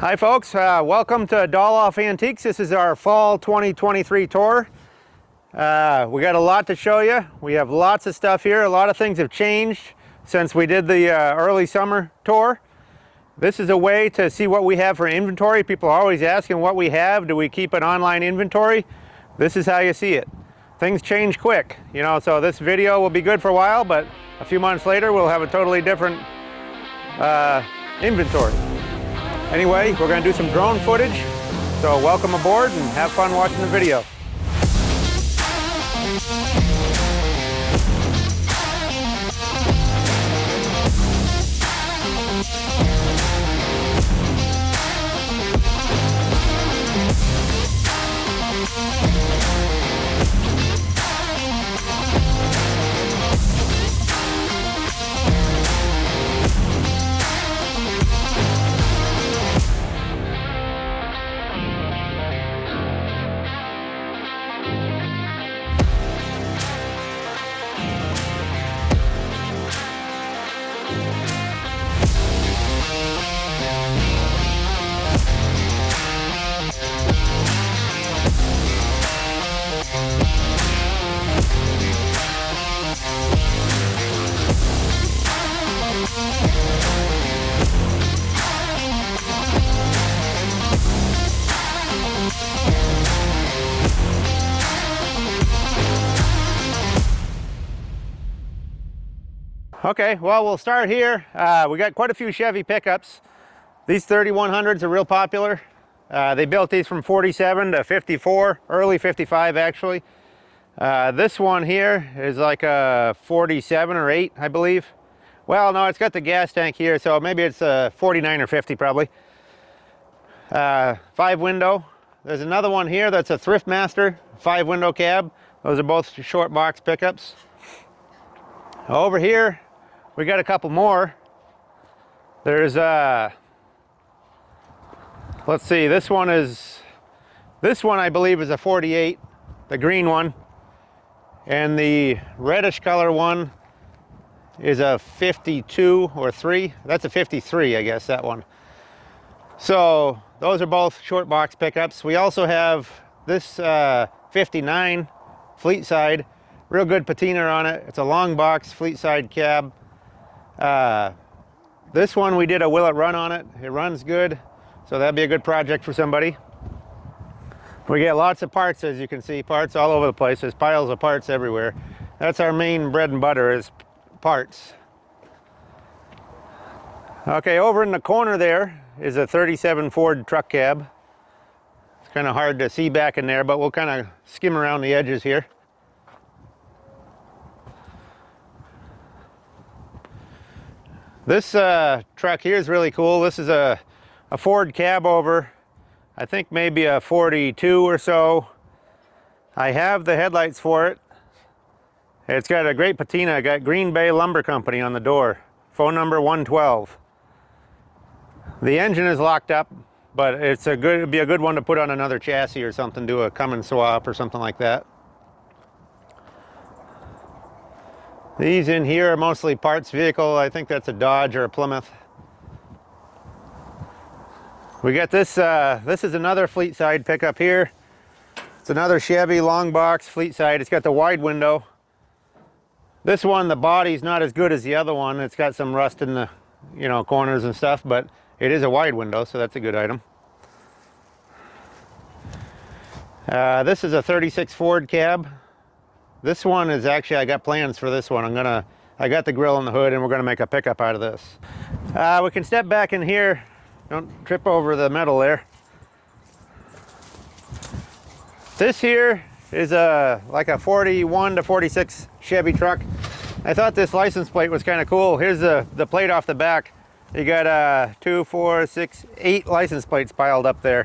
Hi folks, welcome to Dolloff Antiques. This is our fall 2023 tour. We got a lot to show you. We have lots of stuff here. A lot of things have changed since we did the early summer tour. This is a way to see what we have for inventory. People are always asking what we have. Do we keep an online inventory? This is how you see it. Things change quick, you know, so this video will be good for a while, but a few months later we'll have a totally different inventory. Anyway, we're going to do some drone footage, so welcome aboard and have fun watching the video. Okay, well, we'll start here. We got quite a few Chevy pickups. These 3100s are real popular. They built these from 47 to 54, early 55 actually. This one here is like a 47 or 8, I believe. Well, no, it's got the gas tank here, so maybe it's a 49 or 50 probably. 5 window. There's another one here that's a Thrift Master, 5 window cab. Those are both short box pickups. Over here, we got a couple more. There's let's see, this one I believe is a 48, the green one. And the reddish color one is a 52 or 3. That's a 53, I guess, that one. So those are both short box pickups. We also have this 59 fleet side, real good patina on it. It's a long box fleet side cab. This one we did a Will It Run on it. It runs good, so that'd be a good project for somebody. We get lots of parts, as you can see, parts all over the place. There's piles of parts everywhere. That's our main bread and butter, is parts. Okay, over in the corner there is a 37 Ford truck cab. It's kind of hard to see back in there, but we'll kind of skim around the edges here. This truck here is really cool. This is a Ford cab over, I think maybe a 42 or so. I have the headlights for it. It's got a great patina. I got Green Bay Lumber Company on the door. Phone number 112. The engine is locked up, but it'd be a good one to put on another chassis or something, do a Cummins swap or something like that. These in here are mostly parts vehicle. I think that's a Dodge or a Plymouth. We got this, this is another fleet side pickup here. It's another Chevy long box fleet side. It's got the wide window. This one, the body's not as good as the other one. It's got some rust in the, you know, corners and stuff, but it is a wide window, so that's a good item. This is a 36 Ford cab. This one is actually, I got plans for this one. I got the grill and the hood, and we're gonna make a pickup out of this. We can step back in here. Don't trip over the metal there. This here is like a 41 to 46 Chevy truck. I thought this license plate was kind of cool. Here's the plate off the back. You got 2, 4, 6, 8 license plates piled up there.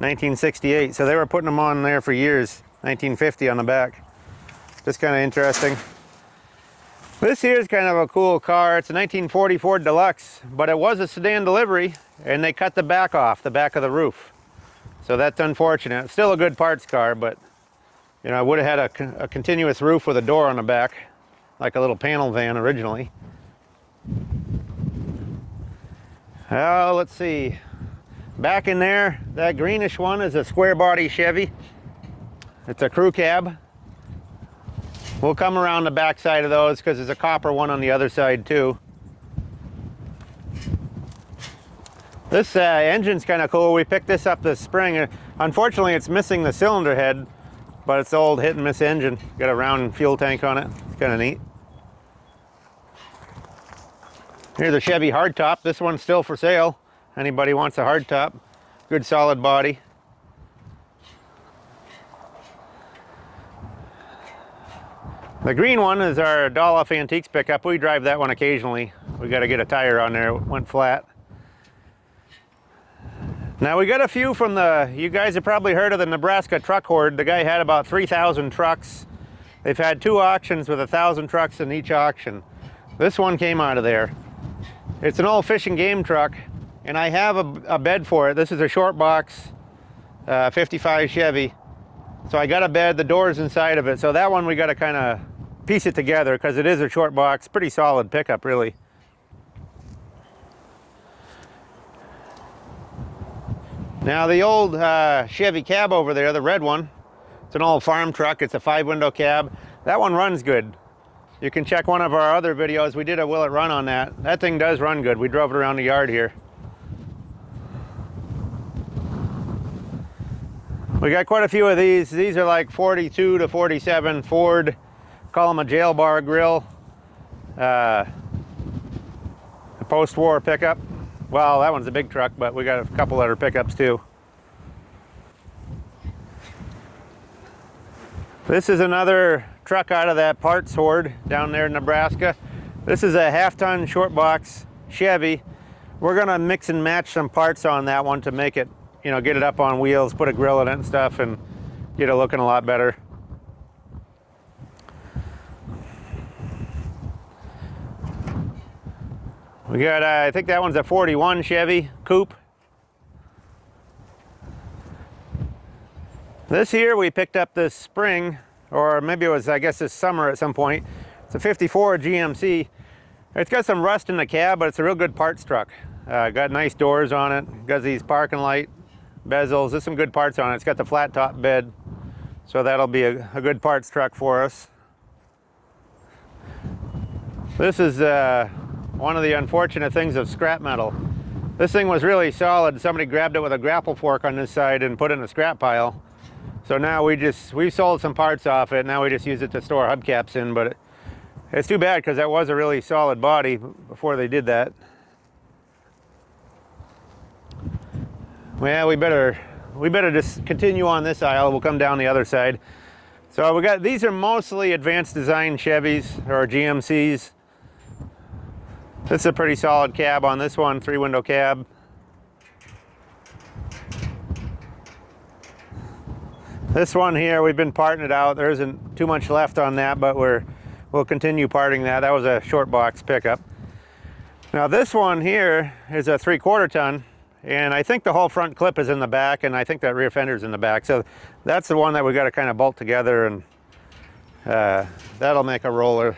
1968, so they were putting them on there for years. 1950 on the back. Just kind of interesting. This here is kind of a cool car. It's a 1940 Ford Deluxe, but it was a sedan delivery, and they cut the back off, the back of the roof. So that's unfortunate. It's still a good parts car, but you know, I would have had a continuous roof with a door on the back, like a little panel van originally. Oh, let's see. Back in there, that greenish one is a square body Chevy. It's a crew cab. We'll come around the back side of those because there's a copper one on the other side too. This engine's kind of cool. We picked this up this spring. Unfortunately, it's missing the cylinder head, but it's the old hit and miss engine. Got a round fuel tank on it. It's kind of neat. Here's a Chevy hardtop. This one's still for sale. Anybody wants a hardtop. Good solid body. The green one is our Dolloff Antiques pickup. We drive that one occasionally. We got to get a tire on there. It went flat. Now we got a few from you guys have probably heard of the Nebraska truck horde. The guy had about 3,000 trucks. They've had 2 auctions with 1,000 trucks in each auction. This one came out of there. It's an old Fish and Game truck, and I have a bed for it. This is a short box 55 Chevy. So I got a bed, the door's inside of it. So that one we got to kind of piece it together because it is a short box. Pretty solid pickup, really. Now the old Chevy cab over there, the red one, it's an old farm truck. It's a 5-window cab. That one runs good. You can check one of our other videos. We did a Will It Run on that. That thing does run good. We drove it around the yard here. We got quite a few of these. These are like 42 to 47 Ford. Call them a jail bar grill. A post-war pickup. Well, that one's a big truck, but we got a couple other pickups too. This is another truck out of that parts horde down there in Nebraska. This is a half-ton short box Chevy. We're gonna mix and match some parts on that one to make it, you know, get it up on wheels, put a grill in it and stuff, and get it looking a lot better. We got, I think that one's a 41 Chevy coupe. This here we picked up this spring, or maybe it was, I guess, this summer at some point. It's a 54 GMC. It's got some rust in the cab, but it's a real good parts truck. Got nice doors on it. Got these parking light bezels. There's some good parts on it. It's got the flat top bed, so that'll be a good parts truck for us. This is one of the unfortunate things of scrap metal. This thing was really solid. Somebody grabbed it with a grapple fork on this side and put it in a scrap pile. So now we sold some parts off it. Now we just use it to store hubcaps in, but it's too bad because that was a really solid body before they did that. Well, we better just continue on this aisle. We'll come down the other side. So we got, these are mostly advanced design Chevys or GMCs. This is a pretty solid cab on this one, 3-window cab. This one here, we've been parting it out. There isn't too much left on that, but we'll continue parting that. That was a short box pickup. Now this one here is a 3/4 ton, and I think the whole front clip is in the back, and I think that rear fender's in the back. So that's the one that we got to kind of bolt together, and that'll make a roller.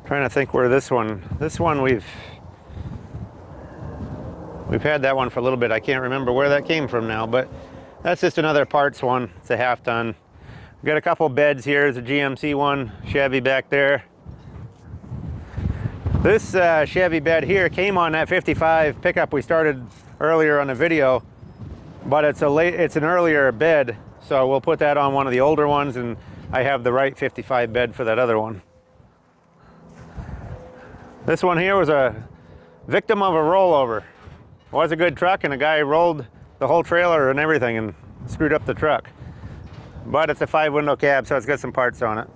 Trying to think where this one we've had that one for a little bit. I can't remember where that came from now, but that's just another parts one. It's a half-ton. We've got a couple beds here. There's a GMC one, Chevy back there. This Chevy bed here came on that 55 pickup we started earlier on the video, but it's an earlier bed, so we'll put that on one of the older ones, and I have the right 55 bed for that other one. This one here was a victim of a rollover. It was a good truck, and a guy rolled the whole trailer and everything and screwed up the truck. But it's a 5-window cab, so it's got some parts on it.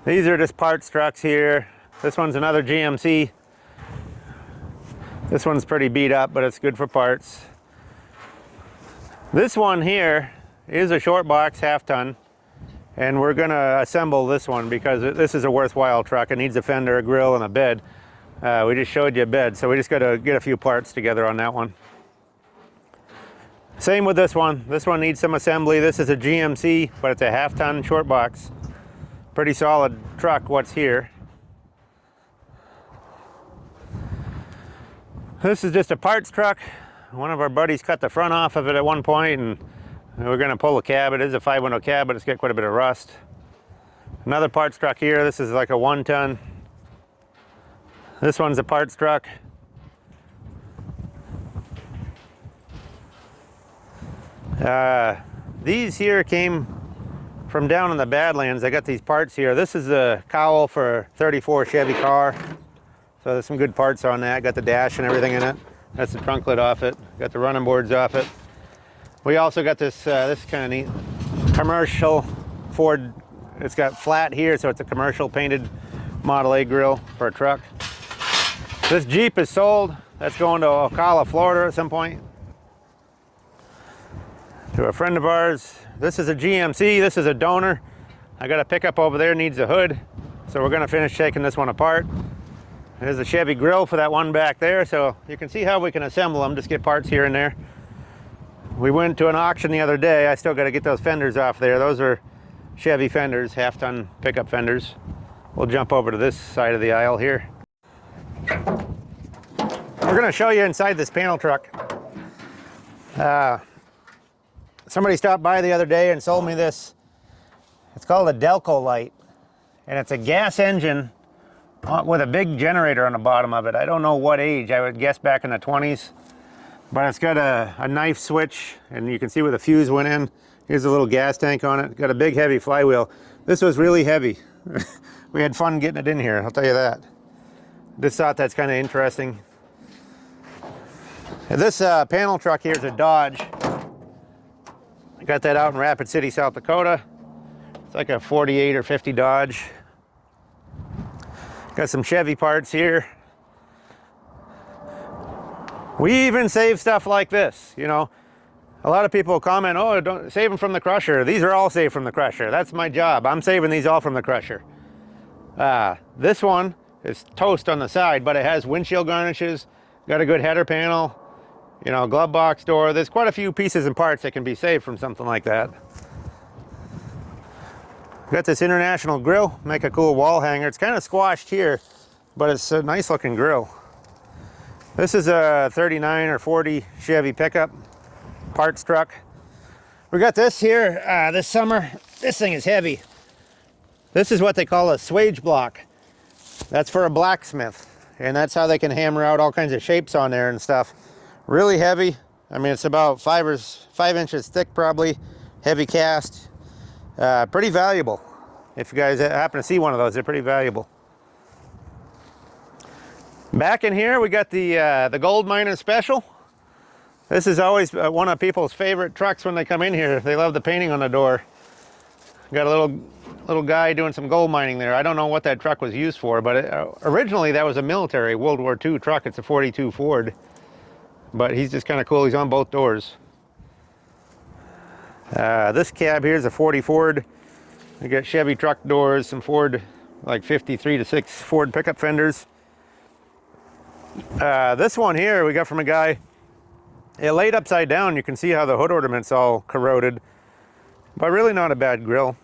These are just parts trucks here. This one's another GMC. This one's pretty beat up, but it's good for parts. This one here is a short box, half-ton. And we're gonna assemble this one because this is a worthwhile truck. It needs a fender, a grill, and a bed. We just showed you a bed, so we just gotta get a few parts together on that one. Same with this one. This one needs some assembly. This is a GMC, but it's a half-ton short box. Pretty solid truck, what's here. This is just a parts truck. One of our buddies cut the front off of it at one point, and we're gonna pull the cab. It is a 5-window cab, but it's got quite a bit of rust. Another parts truck here. This is like a 1-ton. This one's a parts truck. These here came from down in the Badlands. I got these parts here. This is a cowl for a 34 Chevy car. So there's some good parts on that. Got the dash and everything in it. That's the trunk lid off it. Got the running boards off it. We also got this, this is kind of neat, commercial Ford. It's got flat here, so it's a commercial painted Model A grill for a truck. This Jeep is sold. That's going to Ocala, Florida at some point. To a friend of ours. This is a GMC. This is a donor. I got a pickup over there, needs a hood. So we're gonna finish taking this one apart. There's a Chevy grill for that one back there, so you can see how we can assemble them, just get parts here and there. We went to an auction the other day. I still got to get those fenders off there. Those are Chevy fenders, half-ton pickup fenders. We'll jump over to this side of the aisle here. We're going to show you inside this panel truck. Somebody stopped by the other day and sold me this. It's called a Delco light, and it's a gas engine with a big generator on the bottom of it. I don't know what age. I would guess back in the 20s. But it's got a knife switch, and you can see where the fuse went in. Here's a little gas tank on it. Got a big heavy flywheel. This was really heavy. We had fun getting it in here, I'll tell you that. Just thought that's kind of interesting. And this panel truck here is a Dodge. I got that out in Rapid City, South Dakota. It's like a 48 or 50 Dodge. Got some Chevy parts here. We even save stuff like this, you know. A lot of people comment, oh, don't save them from the crusher. These are all saved from the crusher. That's my job. I'm saving these all from the crusher. This one is toast on the side, but it has windshield garnishes, got a good header panel, you know, glove box door. There's quite a few pieces and parts that can be saved from something like that. Got this International grill, make a cool wall hanger. It's kind of squashed here, but it's a nice looking grill. This is a 39 or 40 Chevy pickup, parts truck. We got this here this summer. This thing is heavy. This is what they call a swage block. That's for a blacksmith, and that's how they can hammer out all kinds of shapes on there and stuff. Really heavy. I mean, it's about 5 inches thick probably, heavy cast. Pretty valuable. If you guys happen to see one of those, they're pretty valuable. Back in here, we got the Gold Miner Special. This is always one of people's favorite trucks when they come in here. They love the painting on the door. Got a little guy doing some gold mining there. I don't know what that truck was used for, but originally that was a military World War II truck. It's a 42 Ford, but he's just kind of cool. He's on both doors. This cab here is a 40 Ford. We got Chevy truck doors, some Ford, like 53 to 6 Ford pickup fenders. This one here we got from a guy. It laid upside down. You can see how the hood ornament's all corroded, but really not a bad grill.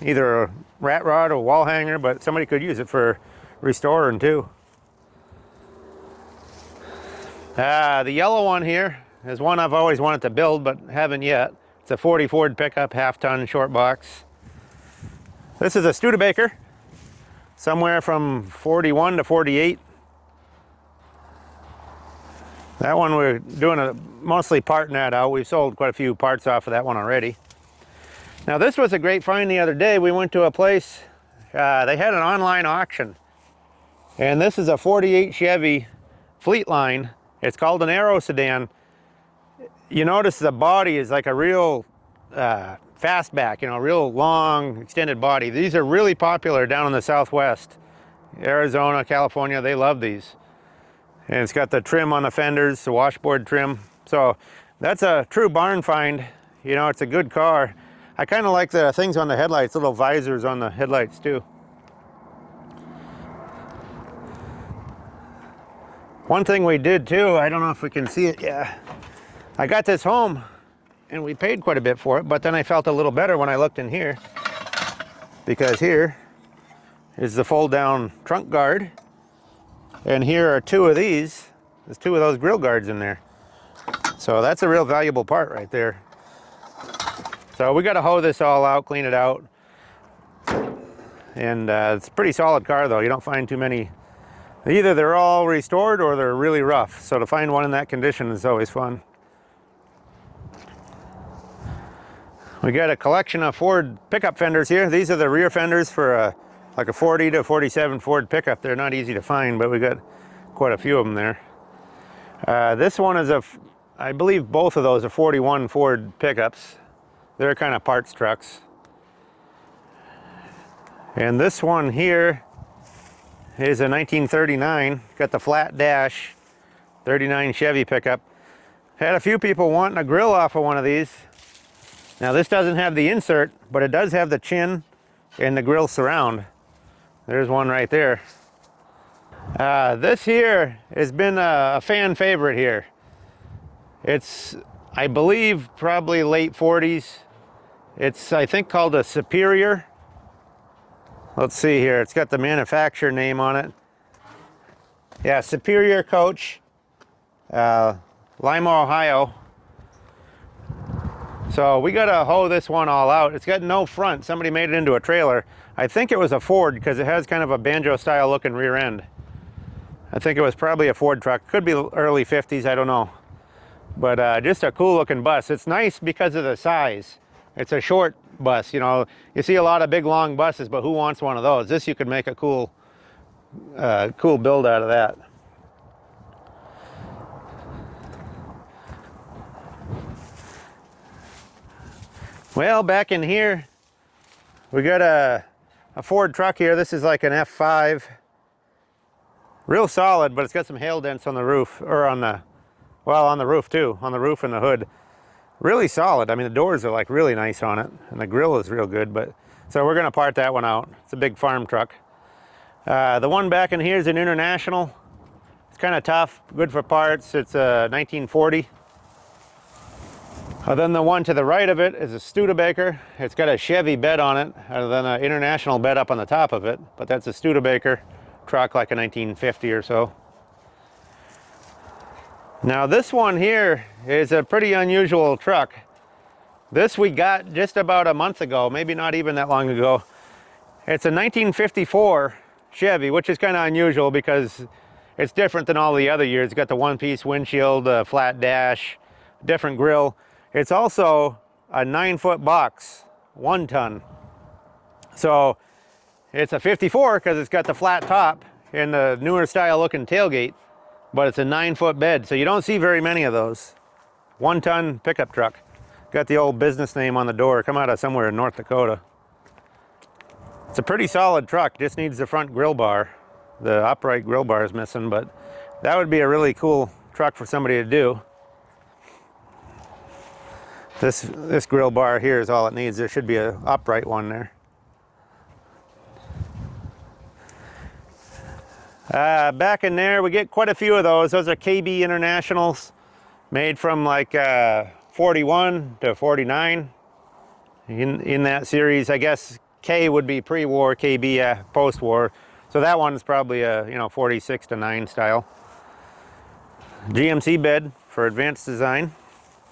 Either a rat rod or wall hanger, but somebody could use it for restoring too. The yellow one here is one I've always wanted to build, but haven't yet. It's a 40 Ford pickup, half-ton short box. This is a Studebaker, somewhere from 41 to 48. That one we're doing a mostly parting that out. We've sold quite a few parts off of that one already. Now this was a great find the other day. We went to a place, they had an online auction. And this is a 48 Chevy Fleetline. It's called an Aero sedan. You notice the body is like a real fastback, you know, real long extended body. These are really popular down in the Southwest. Arizona, California, they love these. And it's got the trim on the fenders, the washboard trim. So that's a true barn find. You know, it's a good car. I kind of like the things on the headlights, little visors on the headlights too. One thing we did too, I don't know if we can see it, yeah. I got this home and we paid quite a bit for it, but then I felt a little better when I looked in here. because here is the fold down trunk guard, and here are two of these. There's two of those grill guards in there. So that's a real valuable part right there. So we got to hoe this all out, clean it out. And it's a pretty solid car though. You don't find too many. Either they're all restored or they're really rough. So to find one in that condition is always fun. We got a collection of Ford pickup fenders here. These are the rear fenders for like a 40 to 47 Ford pickup. They're not easy to find, but we got quite a few of them there. This one is I believe both of those are 41 Ford pickups. They're kind of parts trucks. And this one here is a 1939. Got the flat dash, 39 Chevy pickup. Had a few people wanting a grill off of one of these. Now this doesn't have the insert, but it does have the chin and the grill surround. There's one right there. This here has been a fan favorite here. It's, I believe, probably late 40s. It's, I think, called a Superior. Let's see here. It's got the manufacturer name on it. Yeah, Superior coach, Lima, Ohio. So we got to hoe this one all out. It's got no front. Somebody made it into a trailer. I think it was a Ford because it has kind of a banjo style looking rear end. I think it was probably a Ford truck. Could be early 50s, I don't know. But just a cool looking bus. It's nice because of the size. It's a short bus, you know. You see a lot of big long buses, but who wants one of those? This, you could make a cool build out of that. Well, back in here, we got a Ford truck here. This is like an F5. Real solid, but it's got some hail dents on the roof, or on the, well, on the roof too, on the roof and the hood. Really solid. I mean, the doors are like really nice on it, and the grill is real good. But so we're gonna part that one out. It's a big farm truck. The one back in here is an International. It's kind of tough, good for parts. It's a 1940. Then the one to the right of it is a Studebaker. It's got a Chevy bed on it, and then an International bed up on the top of it. But that's a Studebaker truck, like a 1950 or so. Now this one here is a pretty unusual truck. This we got just about a month ago, maybe not even that long ago. It's a 1954 Chevy, which is kind of unusual because it's different than all the other years. It's got the one-piece windshield, a flat dash, different grille. It's also a 9-foot box, 1 ton. So it's a 54 because it's got the flat top and the newer style looking tailgate. But it's a 9-foot bed, so you don't see very many of those. 1 ton pickup truck. Got the old business name on the door, come out of somewhere in North Dakota. It's a pretty solid truck, just needs the front grill bar. The upright grill bar is missing, but that would be a really cool truck for somebody to do. This grill bar here is all it needs. There should be an upright one there. Back in there, we get quite a few of those. Those are KB Internationals, made from like 41 to 49 in that series. I guess K would be pre-war, KB post-war. So that one's probably a 46 to 9 style. GMC bed for advanced design.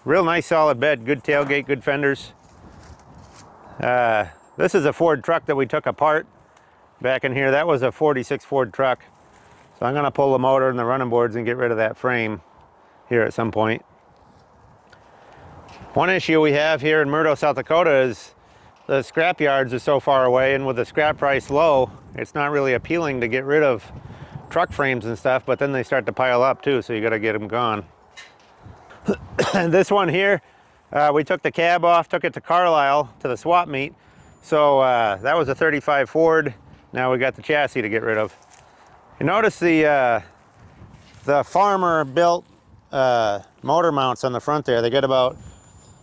Real nice solid bed, good tailgate, good fenders. This is a Ford truck that we took apart back in here. That was a 46 Ford truck. So I'm gonna pull the motor and the running boards and get rid of that frame here at some point. One issue we have here in Murdo, South Dakota is the scrap yards are so far away, and with the scrap price low, it's not really appealing to get rid of truck frames and stuff, but then they start to pile up too, so you gotta get them gone. This one here, we took the cab off, took it to Carlisle to the swap meet. So that was a 35 Ford. Now we got the chassis to get rid of. You notice the farmer built motor mounts on the front there. They got about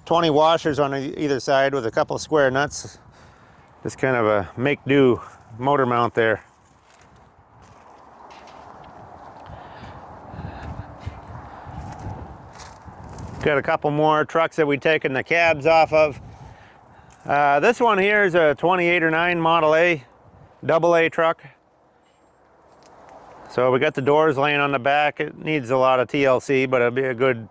20 washers on either side with a couple of square nuts. Just kind of a make-do motor mount there. Got a couple more trucks that we've taken the cabs off of. This one here is a 28 or 9 Model A, double A truck. So we got the doors laying on the back. It needs a lot of TLC, but it'll be a good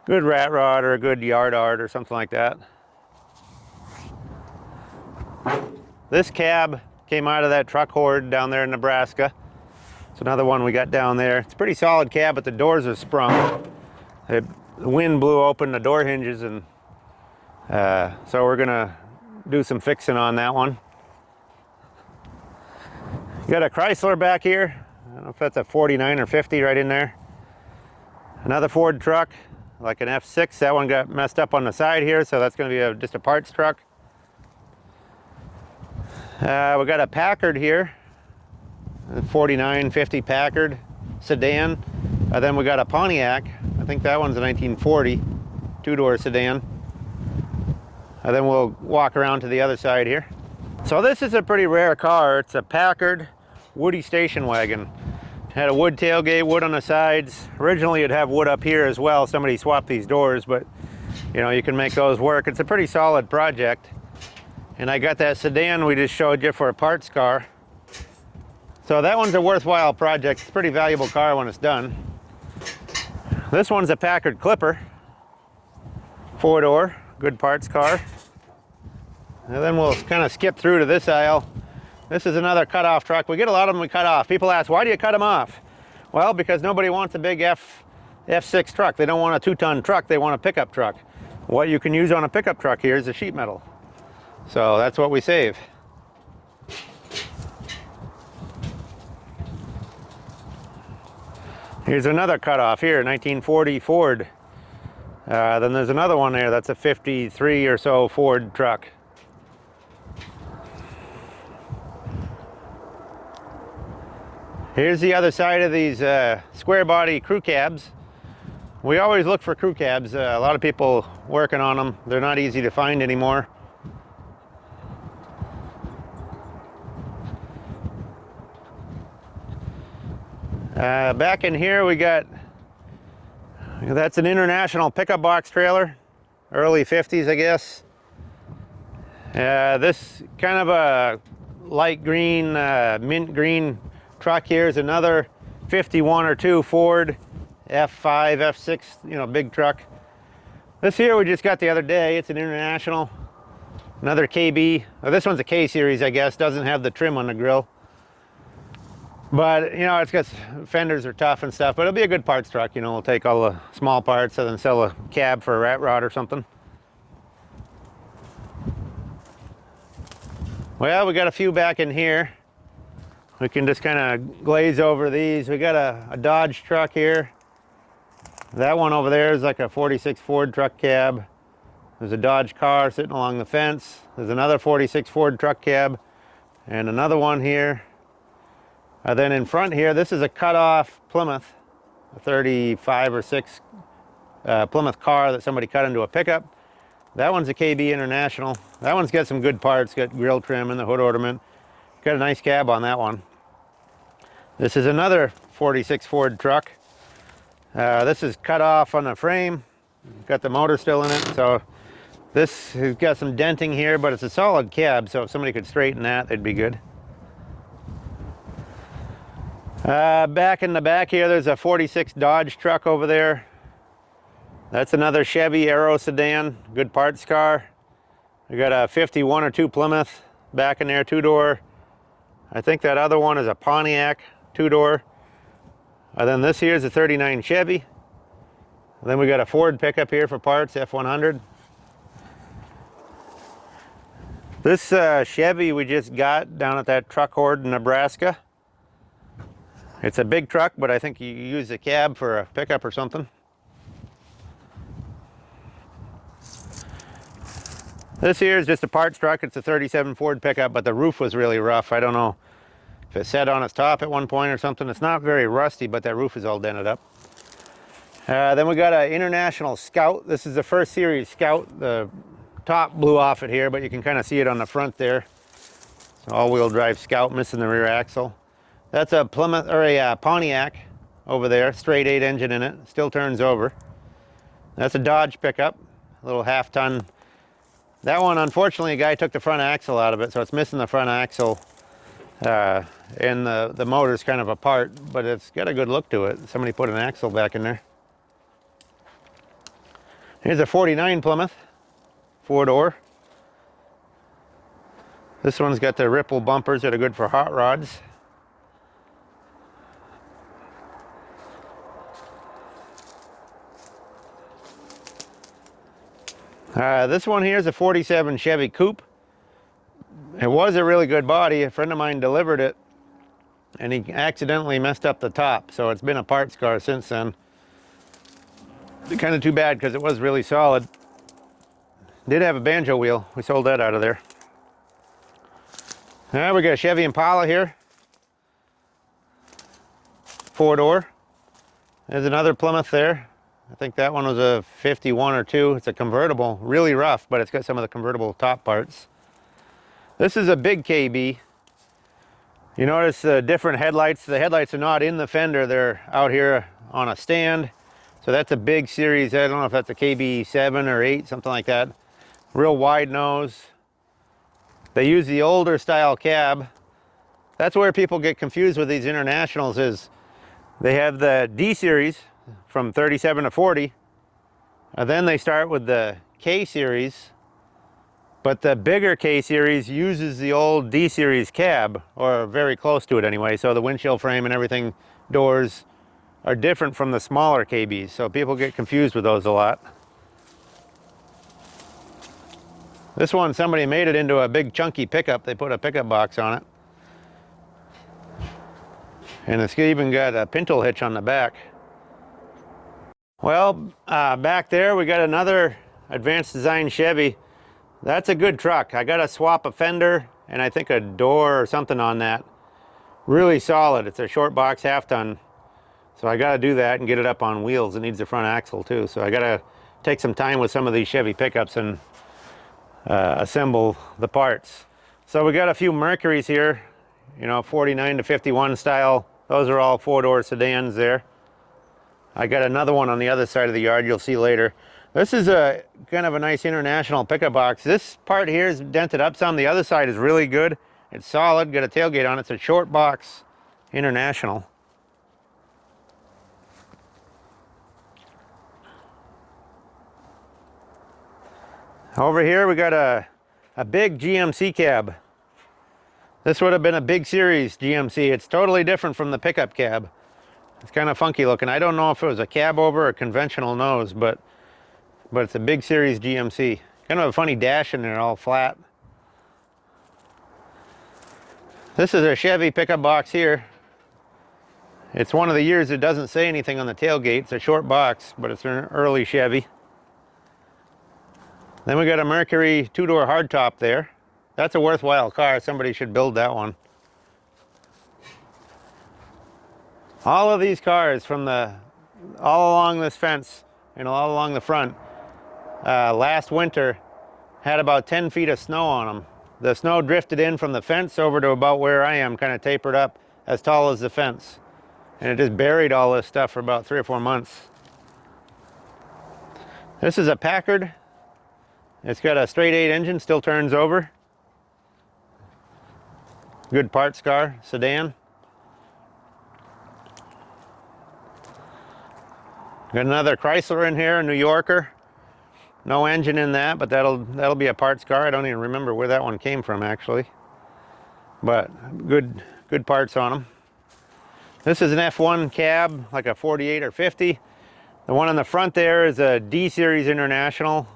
rat rod or a good yard art or something like that. This cab came out of that truck horde down there in Nebraska. It's another one we got down there. It's a pretty solid cab, but the doors are sprung. The wind blew open the door hinges, and so we're gonna do some fixing on that one. Got a Chrysler back here. I don't know if that's a 49 or 50 right in there. Another Ford truck, like an F6. That one got messed up on the side here, so that's going to be just a parts truck. We got a Packard here, a 49, 50 Packard sedan. Then we got a Pontiac. I think that one's a 1940 two-door sedan. And then we'll walk around to the other side here. So this is a pretty rare car. It's a Packard Woody station wagon. Had a wood tailgate, wood on the sides. Originally it'd have wood up here as well. Somebody swapped these doors, but you know, you can make those work. It's a pretty solid project. And I got that sedan we just showed you for a parts car. So that one's a worthwhile project. It's a pretty valuable car when it's done. This one's a Packard Clipper, 4-door, good parts car. And then we'll kind of skip through to this aisle. This is another cut-off truck. We get a lot of them we cut off. People ask, why do you cut them off? Well, because nobody wants a big F6 truck. They don't want a 2-ton truck. They want a pickup truck. What you can use on a pickup truck here is a sheet metal. So that's what we save. Here's another cut-off here, 1940 Ford. Then there's another one there. That's a 53 or so Ford truck. Here's the other side of these square body crew cabs. We always look for crew cabs. A lot of people working on them. They're not easy to find anymore. Back in here we got, that's an International pickup box trailer, early 50s I guess. This kind of a light green, mint green truck here is another 51 or 2 Ford F5, F6, you know, big truck. This here we just got the other day. It's an International, another KB. Well, this one's a K series, I guess. Doesn't have the trim on the grill, but you know, it's got fenders are tough and stuff. But it'll be a good parts truck. You know, we'll take all the small parts and then sell a cab for a rat rod or something. Well, we got a few back in here. We can just kind of glaze over these. We got a Dodge truck here. That one over there is like a 46 Ford truck cab. There's a Dodge car sitting along the fence. There's another 46 Ford truck cab and another one here. Then in front here, this is a cut-off Plymouth, a 35 or 6 Plymouth car that somebody cut into a pickup. That one's a KB International. That one's got some good parts, got grill trim and the hood ornament. Got a nice cab on that one. This is another 46 Ford truck. This is cut off on the frame. Got the motor still in it. So this has got some denting here, but it's a solid cab. So if somebody could straighten that, they'd be good. Back in the back here, there's a 46 Dodge truck over there. That's another Chevy Aero sedan, good parts car. We got a 51 or 2 Plymouth back in there, 2-door. I think that other one is a Pontiac, 2-door. Then this here is a 39 Chevy. Then we got a Ford pickup here for parts, F100. This Chevy we just got down at that truck horde in Nebraska. It's a big truck, but I think you use the cab for a pickup or something. This here is just a parts truck. It's a 37 Ford pickup, but the roof was really rough. I don't know if it set on its top at one point or something. It's not very rusty, but that roof is all dented up. Then we got an International Scout. This is the first series Scout. The top blew off it here, but you can kind of see it on the front there. It's an all-wheel drive Scout, missing the rear axle. That's a Plymouth or a Pontiac over there, straight 8 engine in it, still turns over. That's a Dodge pickup, a little half-ton That one, unfortunately, a guy took the front axle out of it, so it's missing the front axle. And the motor's kind of apart, but it's got a good look to it. Somebody put an axle back in there. Here's a 49 Plymouth, 4-door. This one's got the ripple bumpers that are good for hot rods. This one here is a 47 Chevy Coupe. It was a really good body. A friend of mine delivered it, and he accidentally messed up the top, so it's been a parts car since then. Kind of too bad because it was really solid. Did have a banjo wheel. We sold that out of there. Now we got a Chevy Impala here, 4-door. There's another Plymouth there. I think that one was a 51 or 2. It's a convertible, really rough, but it's got some of the convertible top parts. This is a big KB. You notice the different headlights. The headlights are not in the fender, they're out here on a stand. So that's a big series. I don't know if that's a KB 7 or 8, something like that. Real wide nose. They use the older style cab. That's where people get confused with these internationals, is they have the D series from 37 to 40, and then they start with the K series, but the bigger K series uses the old D series cab, or very close to it anyway, so the windshield frame and everything, doors, are different from the smaller KBs, so people get confused with those a lot. This one, somebody made it into a big chunky pickup. They put a pickup box on it, and it's even got a pintle hitch on the back. Well, back there we got another advanced design Chevy. That's a good truck. I got to swap a fender and I think a door or something on that. Really solid. It's a short box half ton, so I got to do that and get it up on wheels. It needs the front axle too, so I got to take some time with some of these Chevy pickups and assemble the parts. So we got a few Mercuries here, you know, 49 to 51 style. Those are all 4-door sedans there. I got another one on the other side of the yard you'll see later. This is a kind of a nice international pickup box. This part here is dented up some. The other side is really good. It's solid, got a tailgate on it. It's a short box international. Over here we got a big GMC cab. This would have been a big series GMC. It's totally different from the pickup cab. It's kind of funky looking. I don't know if it was a cab over or conventional nose, but it's a big series GMC. Kind of a funny dash in there, all flat. This is a Chevy pickup box here. It's one of the years it doesn't say anything on the tailgate. It's a short box, but it's an early Chevy. Then we got a Mercury 2-door hardtop there. That's a worthwhile car. Somebody should build that one. All of these cars from all along this fence and all along the front, last winter had about 10 feet of snow on them. The snow drifted in from the fence over to about where I am, kind of tapered up as tall as the fence. And it just buried all this stuff for about 3 or 4 months. This is a Packard. It's got a straight 8 engine, still turns over. Good parts car, sedan. Got another Chrysler in here, a New Yorker. No engine in that, but that'll be a parts car. I don't even remember where that one came from actually. But good parts on them. This is an F1 cab, like a 48 or 50. The one on the front there is a D Series International.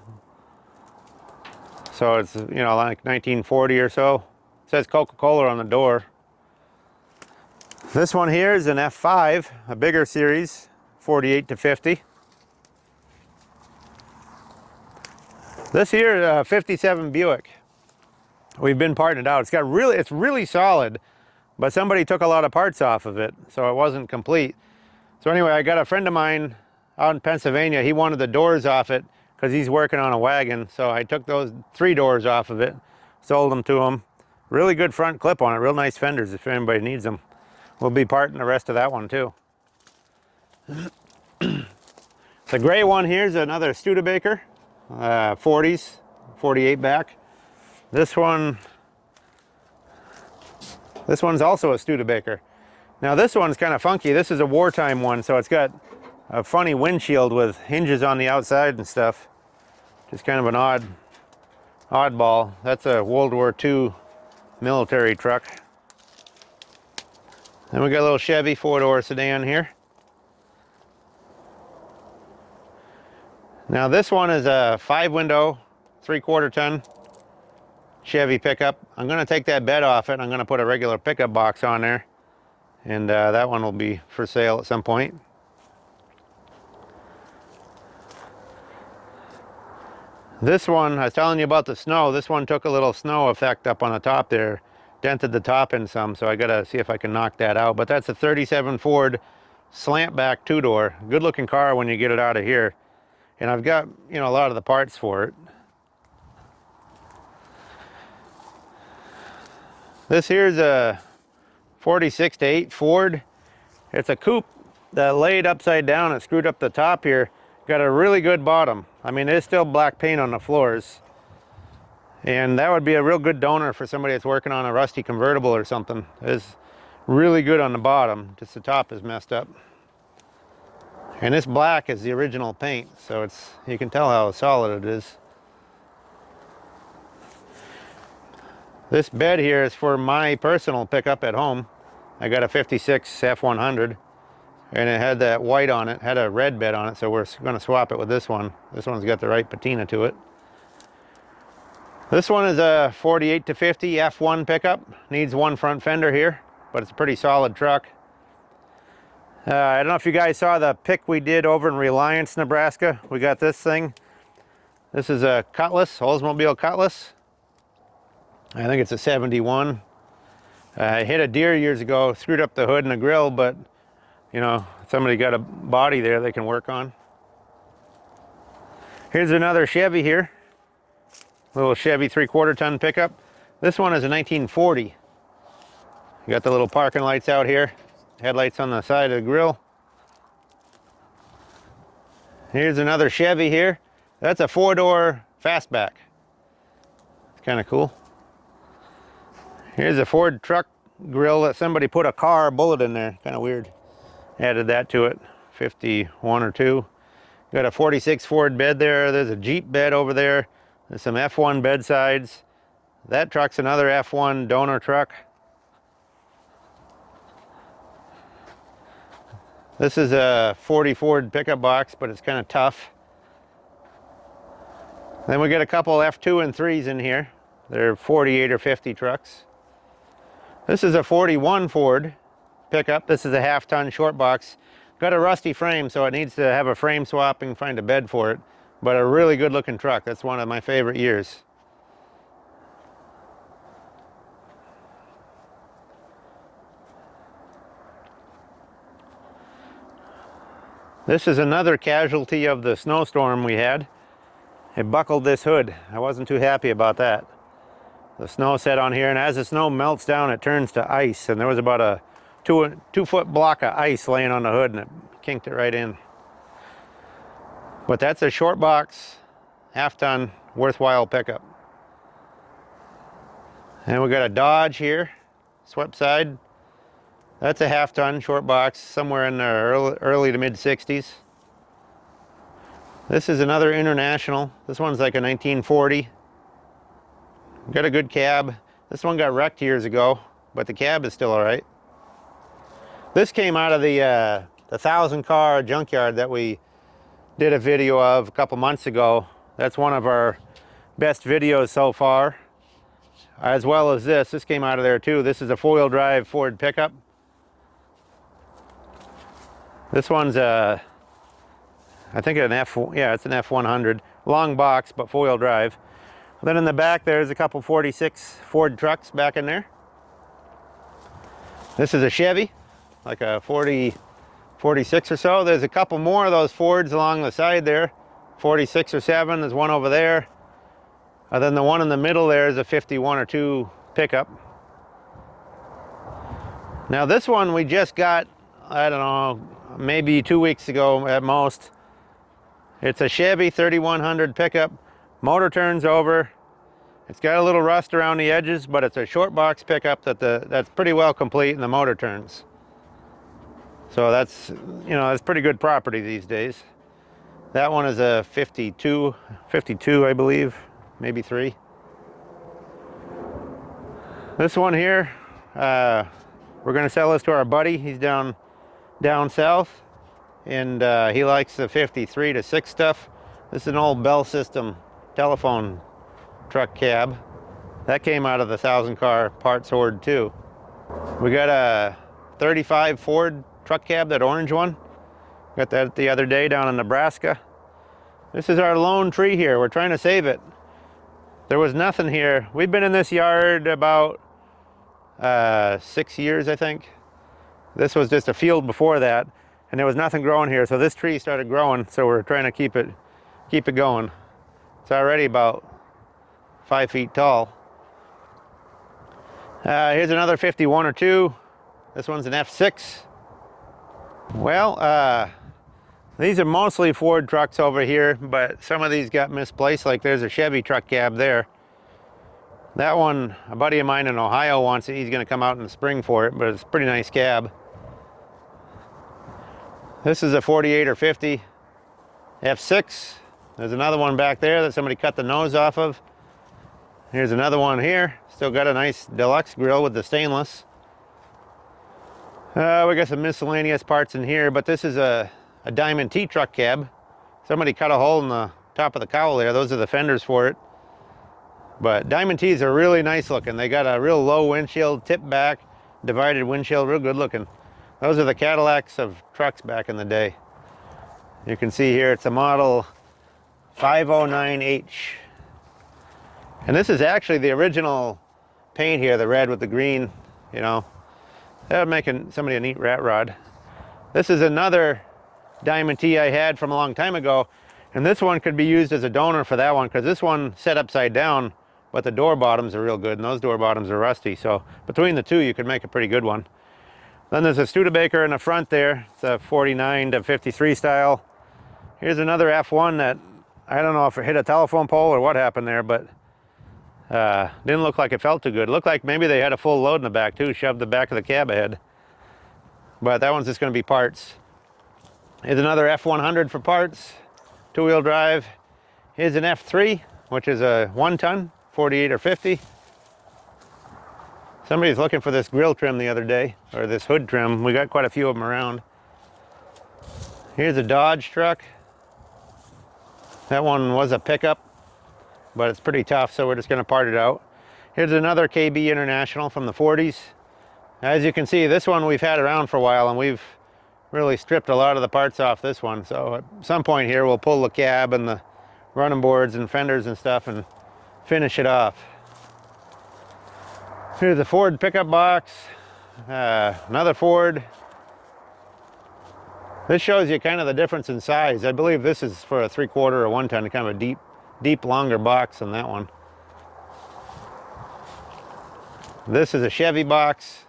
So it's, you know, like 1940 or so. It says Coca-Cola on the door. This one here is an F5, a bigger series, 48 to 50. This here is a 57 Buick. We've been parting it out. It's really solid, but somebody took a lot of parts off of it, so it wasn't complete. So anyway, I got a friend of mine out in Pennsylvania. He wanted the doors off it because he's working on a wagon. So I took those 3 doors off of it, sold them to him. Really good front clip on it, real nice fenders if anybody needs them. We'll be parting the rest of that one too. The gray one here is another Studebaker, 40s, 48 back. This one's also a Studebaker. Now this one's kind of funky. This is a wartime one, so it's got a funny windshield with hinges on the outside and stuff. Just kind of an oddball. That's a World War II military truck. Then we got a little Chevy 4-door sedan here. Now this one is a 5-window, 3/4 ton Chevy pickup. I'm going to take that bed off it. I'm going to put a regular pickup box on there. And that one will be for sale at some point. This one, I was telling you about the snow. This one took a little snow effect up on the top there. Dented the top in some, so I got to see if I can knock that out. But that's a 37 Ford slant back 2-door. Good looking car when you get it out of here. And I've got, you know, a lot of the parts for it. This here's a 46-8 Ford. It's a coupe that laid upside down and screwed up the top here. Got a really good bottom. I mean, there's still black paint on the floors. And that would be a real good donor for somebody that's working on a rusty convertible or something. It's really good on the bottom, just the top is messed up. And this black is the original paint, so it's, you can tell how solid it is. This bed here is for my personal pickup at home. I got a 56 F100 and it had that white on it, had a red bed on it, so we're going to swap it with this one. This one's got the right patina to it. This one is a 48 to 50 F1 pickup. Needs one front fender here, but it's a pretty solid truck. I don't know if you guys saw the pick we did over in Reliance, Nebraska. We got this thing. This is a Cutlass, Oldsmobile Cutlass. I think it's a 71. I hit a deer years ago, screwed up the hood and the grill, but you know, somebody got a body there they can work on. Here's another Chevy here. Little Chevy 3/4 ton pickup. This one is a 1940. You got the little parking lights out here. Headlights on the side of the grill. Here's another Chevy here. That's a 4-door fastback. It's kind of cool. Here's a Ford truck grill that somebody put a car bullet in there. Kind of weird. Added that to it. 51 or 2. Got a 46 Ford bed there. There's a Jeep bed over there. There's some F1 bed sides. That truck's another F1 donor truck. This is a 40 Ford pickup box, but it's kind of tough. Then we get a couple F2 and 3s in here. They're 48 or 50 trucks. This is a 41 Ford pickup. This is a half-ton short box. Got a rusty frame, so it needs to have a frame swap and find a bed for it. But a really good looking truck. That's one of my favorite years. This is another casualty of the snowstorm we had. It buckled this hood. I wasn't too happy about that. The snow set on here, and as the snow melts down, it turns to ice. And there was about a 2-foot block of ice laying on the hood, and it kinked it right in. But that's a short box, half-ton, worthwhile pickup. And we got a Dodge here, swept side. That's a half-ton short box, somewhere in the early to mid-60s. This is another International. This one's like a 1940. Got a good cab. This one got wrecked years ago, but the cab is still all right. This came out of the 1,000-car junkyard that we did a video of a couple months ago. That's one of our best videos so far. As well as this. This came out of there too. This is a 4-wheel drive Ford pickup. This one's a, I think it's an F100. Long box, but 4-wheel drive. Then in the back there's a couple 46 Ford trucks back in there. This is a Chevy, like a 46 or so. There's a couple more of those Fords along the side there. 46 or 7, there's one over there. And then the one in the middle there is a 51 or 2 pickup. Now this one we just got, I don't know, maybe 2 weeks ago at most. It's a Chevy 3100 pickup, Motor turns over. It's got a little rust around the edges, but it's a short box pickup that's pretty well complete, and the motor turns. So that's, that's pretty good property these days. That one is a 52, I believe, maybe 3. This one here, we're gonna sell this to our buddy. He's down south, and he likes the 53 to 6 stuff. This is an old Bell System telephone truck cab. That came out of the 1,000 car parts hoard too. We got a 35 Ford truck cab, that orange one. Got that the other day down in Nebraska. This is our lone tree here. We're trying to save it. There was nothing here. We've been in this yard about 6 years, I think. This was just a field before that, and there was nothing growing here. So this tree started growing. So we're trying to keep it going. It's already about 5 feet tall. Here's another 51 or 2. This one's an F6. Well, these are mostly Ford trucks over here, but some of these got misplaced. Like there's a Chevy truck cab there. That one, a buddy of mine in Ohio wants it. He's going to come out in the spring for it, but it's a pretty nice cab. This is a 48 or 50 F6. There's another one back there that somebody cut the nose off of. Here's another one here. Still got a nice deluxe grill with the stainless. We got some miscellaneous parts in here, but this is a Diamond T truck cab. Somebody cut a hole in the top of the cowl there. Those are the fenders for it. But Diamond T's are really nice looking. They got a real low windshield, tip back, divided windshield, real good looking. Those are the Cadillacs of trucks back in the day. You can see here it's a model 509H. And this is actually the original paint here, the red with the green, That would make somebody a neat rat rod. This is another Diamond T I had from a long time ago, and this one could be used as a donor for that one, because this one set upside down, but the door bottoms are real good, and those door bottoms are rusty. So between the two, you could make a pretty good one. Then there's a Studebaker in the front there. It's a 49 to 53 style. Here's another F1 that I don't know if it hit a telephone pole or what happened there, but didn't look like it felt too good. It looked like maybe they had a full load in the back too, shoved the back of the cab ahead. But that one's just going to be parts. Here's another F100 for parts, 2-wheel drive. Here's an F3, which is a 1-ton, 48 or 50. Somebody's looking for this grill trim the other day, or this hood trim. We got quite a few of them around. Here's a Dodge truck. That one was a pickup, but it's pretty tough, so we're just going to part it out. Here's another KB International from the 40s. As you can see, this one we've had around for a while, and we've really stripped a lot of the parts off this one. So at some point here, we'll pull the cab and the running boards and fenders and stuff and finish it off. Here's a Ford pickup box, another Ford. This shows you kind of the difference in size. I believe this is for a 3/4 or 1-ton, kind of a deep, longer box than that one. This is a Chevy box.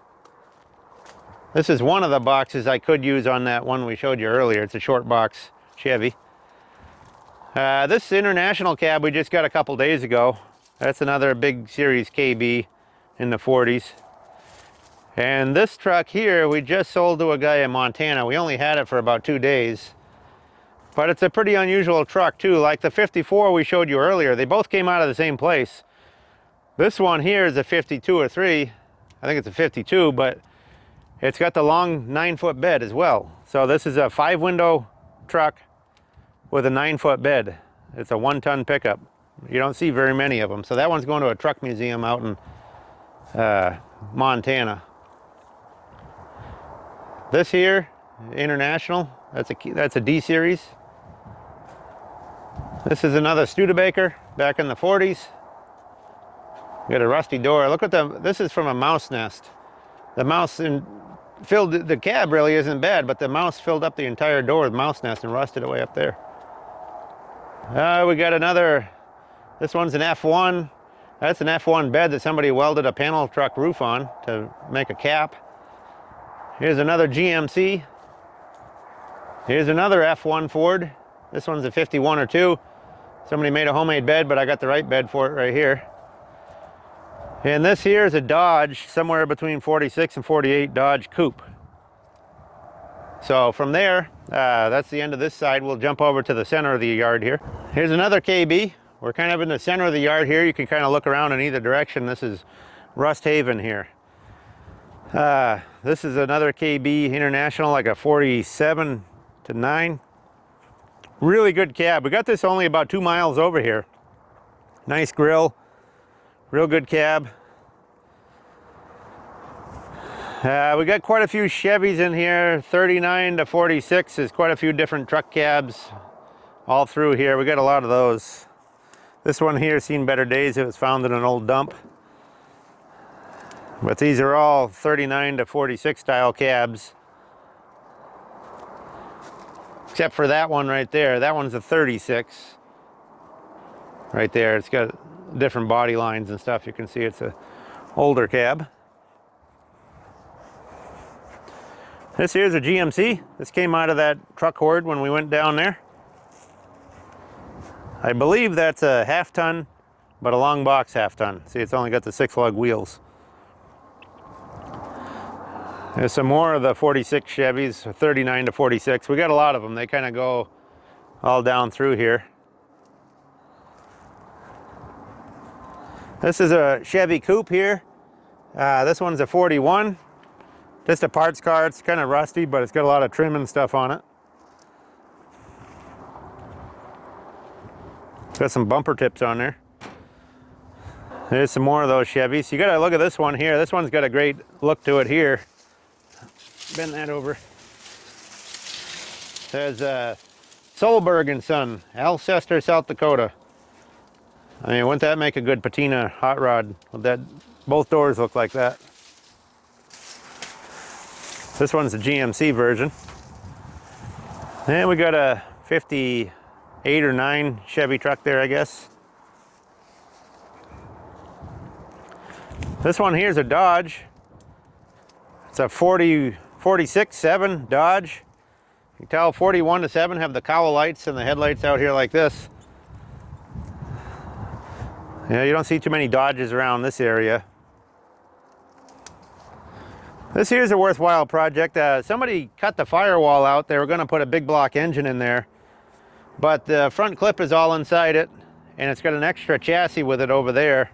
This is one of the boxes I could use on that one we showed you earlier. It's a short box Chevy. This International cab we just got a couple days ago. That's another big series KB in the 40s. And this truck here we just sold to a guy in Montana. We only had it for about 2 days. But it's a pretty unusual truck too. Like the 54 we showed you earlier, they both came out of the same place. This one here is a 52 or 3. I think it's a 52, but it's got the long 9-foot bed as well. So this is a 5-window truck with a 9-foot bed. It's a 1-ton pickup. You don't see very many of them. So that one's going to a truck museum out in Montana. This here, International, that's a D series. This is another Studebaker back in the 40s. Got a rusty door. Look at this is from a mouse nest. The mouse filled the cab really isn't bad, but the mouse filled up the entire door with mouse nest and rusted it way up there. We got another, this one's an F1. That's an F1 bed that somebody welded a panel truck roof on to make a cap. Here's another GMC. Here's another F1 Ford. This one's a 51 or 2. Somebody made a homemade bed, but I got the right bed for it right here. And this here is a Dodge, somewhere between 46 and 48 Dodge coupe. So from there, that's the end of this side. We'll jump over to the center of the yard here. Here's another KB. We're kind of in the center of the yard here. You can kind of look around in either direction. This is Rust Haven here. This is another KB International, like a 47 to 9. Really good cab. We got this only about 2 miles over here. Nice grill, real good cab. We got quite a few Chevys in here. 39 to 46 is quite a few different truck cabs all through here. We got a lot of those. This one here seen better days. It was found in an old dump. But these are all 39 to 46 style cabs. Except for that one right there. That one's a 36. Right there. It's got different body lines and stuff. You can see it's a older cab. This here's a GMC. This came out of that truck horde when we went down there. I believe that's a half-ton, but a long box half-ton. See, it's only got the 6-lug wheels. There's some more of the 46 Chevys, 39 to 46. We got a lot of them. They kind of go all down through here. This is a Chevy coupe here. This one's a 41. Just a parts car. It's kind of rusty, but it's got a lot of trim and stuff on it. It's got some bumper tips on there. There's some more of those Chevys. You gotta look at this one here. This one's got a great look to it here. Bend that over. Says Solberg and Son, Alcester, South Dakota. I mean, wouldn't that make a good patina hot rod? Would that, both doors look like that. This one's the GMC version. And we got a 58 or 9 Chevy truck there, I guess. This one here is a Dodge. It's a 46 7 Dodge. You can tell 41 to 7 have the cowl lights and the headlights out here like this. Yeah, you don't see too many Dodges around this area. This here's a worthwhile project. Somebody cut the firewall out. They were going to put a big block engine in there, but the front clip is all inside it, and it's got an extra chassis with it over there.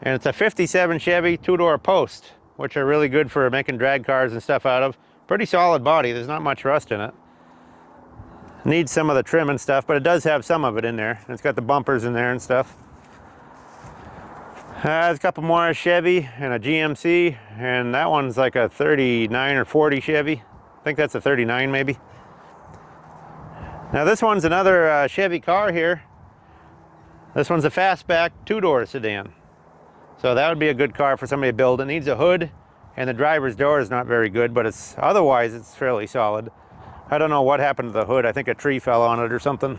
And it's a 57 Chevy 2-door post, which are really good for making drag cars and stuff out of. Pretty solid body. There's not much rust in it. Needs some of the trim and stuff, but it does have some of it in there. And it's got the bumpers in there and stuff. There's a couple more Chevy and a GMC, and that one's like a 39 or 40 Chevy. I think that's a 39 maybe. Now this one's another Chevy car here. This one's a fastback 2-door sedan. So that would be a good car for somebody to build. It needs a hood, and the driver's door is not very good, but it's otherwise it's fairly solid. I don't know what happened to the hood. I think a tree fell on it or something.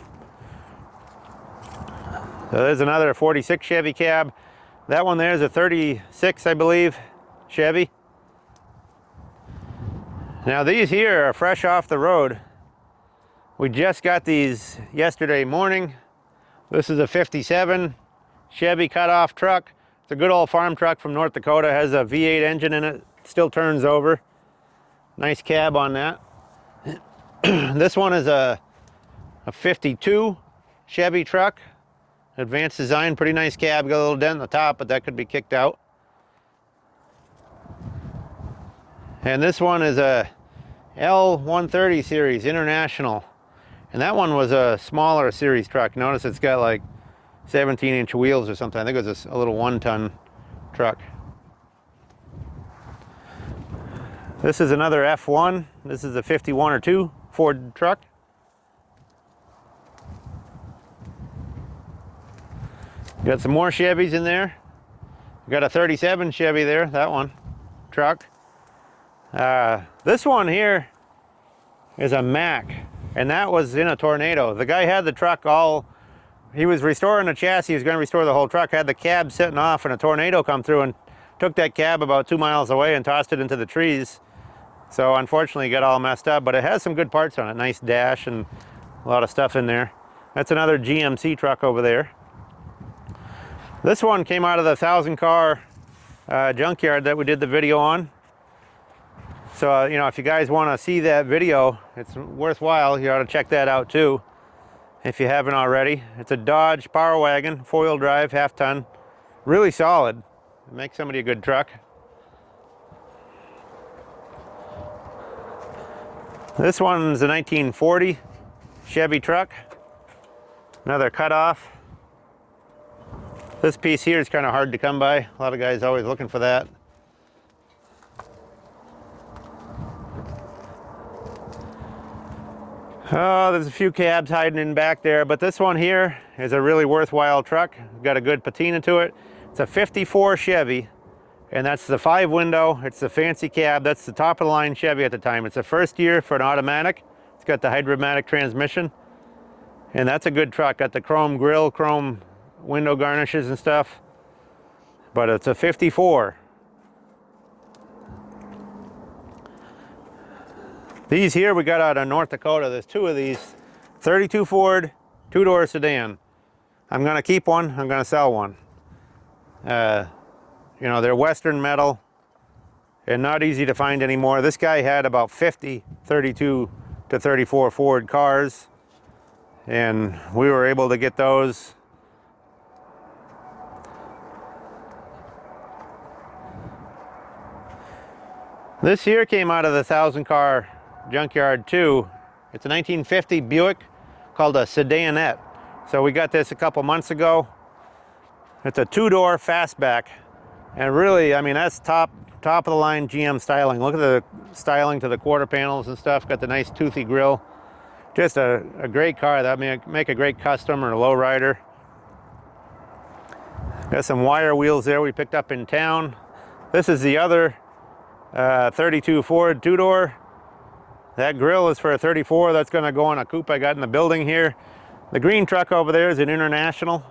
So there's another 46 Chevy cab. That one there is a 36, I believe, Chevy. Now these here are fresh off the road. We just got these yesterday morning. This is a 57 Chevy cut-off truck. It's a good old farm truck from North Dakota. It has a V8 engine in it. Still turns over. Nice cab on that. This one is a 52 Chevy truck. Advanced design, pretty nice cab. Got a little dent in the top, but that could be kicked out. And this one is a L130 series International. And that one was a smaller series truck. Notice it's got like 17-inch wheels or something. I think it was a little 1-ton truck. This is another F1. This is a 51 or 2 Ford truck. Got some more Chevys in there. Got a 37 Chevy there, that one, truck. This one here is a Mack, and that was in a tornado. The guy had the truck all, he was restoring the chassis, he was gonna restore the whole truck, had the cab sitting off, and a tornado come through and took that cab about 2 miles away and tossed it into the trees. So unfortunately it got all messed up, but it has some good parts on it. Nice dash and a lot of stuff in there. That's another GMC truck over there. This one came out of the 1,000-car junkyard that we did the video on. So, you know, if you guys want to see that video, it's worthwhile. You ought to check that out too, if you haven't already. It's a Dodge Power Wagon, 4-wheel drive, half-ton. Really solid. It makes somebody a good truck. This one's a 1940 Chevy truck. Another cutoff. This piece here is kind of hard to come by. A lot of guys always looking for that. Oh, there's a few cabs hiding in back there, but this one here is a really worthwhile truck. Got a good patina to it. It's a 54 Chevy, and that's the 5-window. It's the fancy cab. That's the top of the line Chevy at the time. It's the first year for an automatic. It's got the hydromatic transmission, and that's a good truck. Got the chrome grille, chrome window garnishes and stuff, but it's a 54. These here we got out of North Dakota. There's 2 of these. 32 Ford, 2-door sedan. I'm gonna keep one, I'm gonna sell one. You know, they're Western metal and not easy to find anymore. This guy had about 50 32 to 34 Ford cars, and we were able to get those. This here came out of the 1,000-car junkyard too. It's a 1950 Buick called a sedanette. So we got this a couple months ago. It's a 2-door fastback, and really, I mean, that's top of the line GM styling. Look at the styling to the quarter panels and stuff. Got the nice toothy grille. Just a great car. That make a great custom or a lowrider. Got some wire wheels there we picked up in town. This is the other 32 Ford 2-door. That grille is for a 34. That's going to go on a coupe I got in the building here. The green truck over there is an International.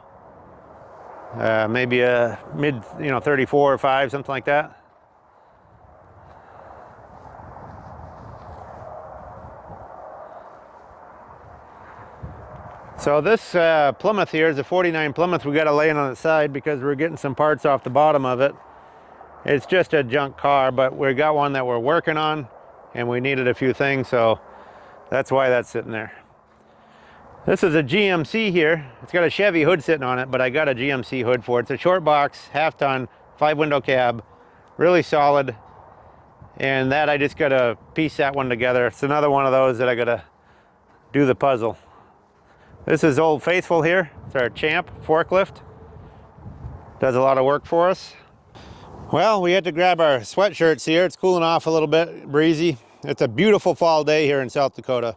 Maybe a mid, 34 or 5, something like that. So this Plymouth here is a 49 Plymouth. We got to lay it on the side because we're getting some parts off the bottom of it. It's just a junk car, but we got one that we're working on, and we needed a few things, so that's why that's sitting there. This is a GMC here. It's got a Chevy hood sitting on it, but I got a GMC hood for it. It's a short box, half-ton, 5-window cab, really solid. And that I just got to piece that one together. It's another one of those that I got to do the puzzle. This is Old Faithful here. It's our Champ forklift. Does a lot of work for us. Well, we had to grab our sweatshirts here. It's cooling off a little bit, breezy. It's a beautiful fall day here in South Dakota.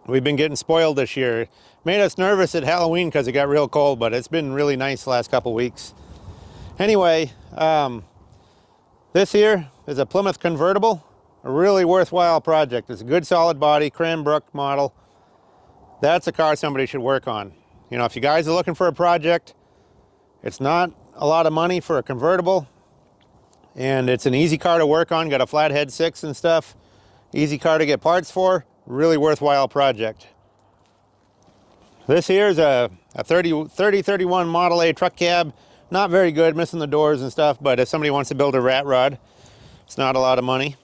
We've been getting spoiled this year. It made us nervous at Halloween because it got real cold, but it's been really nice the last couple weeks. Anyway, this here is a Plymouth convertible, a really worthwhile project. It's a good solid body, Cranbrook model. That's a car somebody should work on. You know, if you guys are looking for a project, it's not a lot of money for a convertible, and it's an easy car to work on. Got a flathead 6 and stuff. Easy car to get parts for. Really worthwhile project. This here is a 3031 Model A truck cab. Not very good, missing the doors and stuff, but if somebody wants to build a rat rod, it's not a lot of money.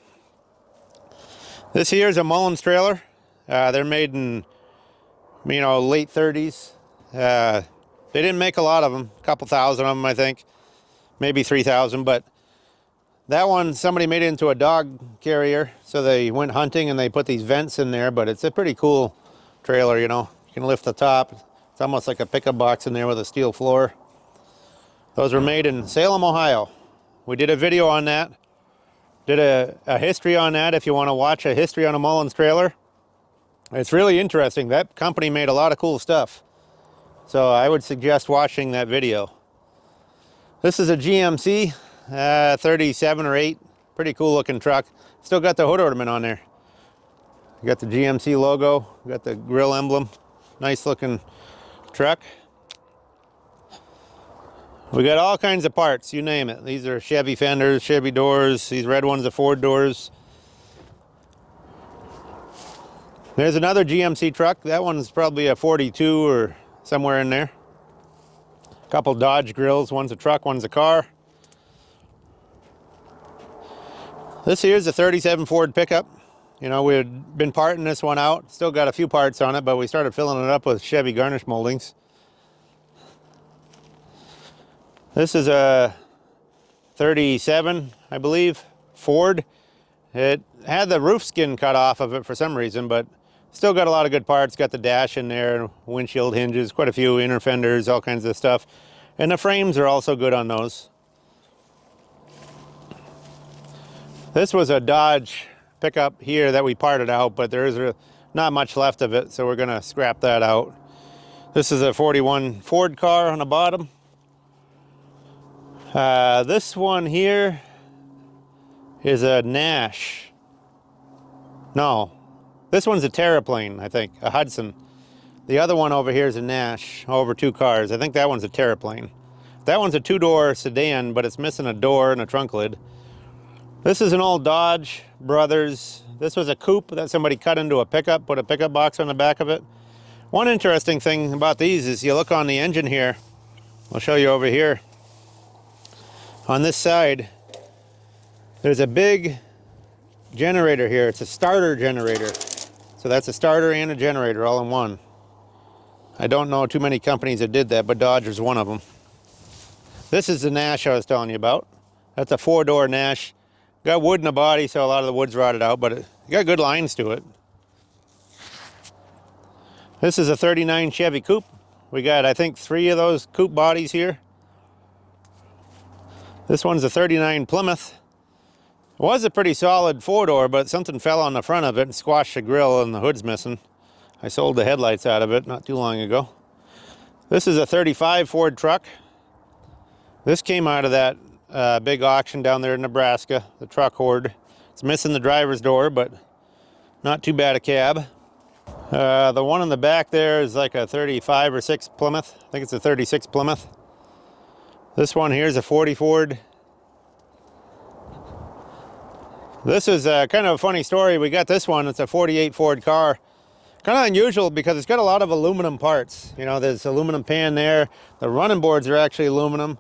This here is a Mullins trailer. They're made in, late 30s. They didn't make a lot of them, a couple thousand of them, I think. Maybe 3,000, but that one, somebody made it into a dog carrier, so they went hunting and they put these vents in there, but it's a pretty cool trailer, You can lift the top. It's almost like a pickup box in there with a steel floor. Those were made in Salem, Ohio. We did a video on that. Did a history on that if you want to watch a history on a Mullins trailer. It's really interesting. That company made a lot of cool stuff. So I would suggest watching that video. This is a GMC 37 or 8. Pretty cool looking truck. Still got the hood ornament on there. You got the GMC logo. Got the grill emblem. Nice looking truck. We got all kinds of parts, you name it. These are Chevy fenders, Chevy doors. These red ones are Ford doors. There's another GMC truck. That one's probably a 42 or somewhere in there. A couple Dodge grills. One's a truck, one's a car. This here's a 37 Ford pickup. You know, we had been parting this one out. Still got a few parts on it, but we started filling it up with Chevy garnish moldings. This is a 37, I believe, Ford. It had the roof skin cut off of it for some reason, but still got a lot of good parts. Got the dash in there, windshield hinges, quite a few inner fenders, all kinds of stuff. And the frames are also good on those. This was a Dodge pickup here that we parted out, but there is not much left of it, so we're gonna scrap that out. This is a 41 Ford car on the bottom. This one here is a Nash. No, this one's a Terraplane, I think, a Hudson. The other one over here is a Nash, over 2 cars. I think that one's a Terraplane. That one's a 2-door sedan, but it's missing a door and a trunk lid. This is an old Dodge Brothers. This was a coupe that somebody cut into a pickup, put a pickup box on the back of it. One interesting thing about these is you look on the engine here. I'll show you over here. On this side, there's a big generator here. It's a starter generator. So that's a starter and a generator all in one. I don't know too many companies that did that, but Dodge is one of them. This is the Nash I was telling you about. That's a 4-door Nash. Got wood in the body, so a lot of the wood's rotted out, but it got good lines to it. This is a 39 Chevy coupe. We got, I think, 3 of those coupe bodies here. This one's a 39 Plymouth. It was a pretty solid 4-door, but something fell on the front of it and squashed the grill and the hood's missing. I sold the headlights out of it not too long ago. This is a 35 Ford truck. This came out of that big auction down there in Nebraska, the truck horde. It's missing the driver's door, but not too bad a cab. The one in the back there is like a 35 or 6 Plymouth. I think it's a 36 Plymouth. This one here is a 40 Ford. This is kind of a funny story. We got this one. It's a 48 Ford car. Kind of unusual because it's got a lot of aluminum parts. You know, there's aluminum pan there. The running boards are actually aluminum.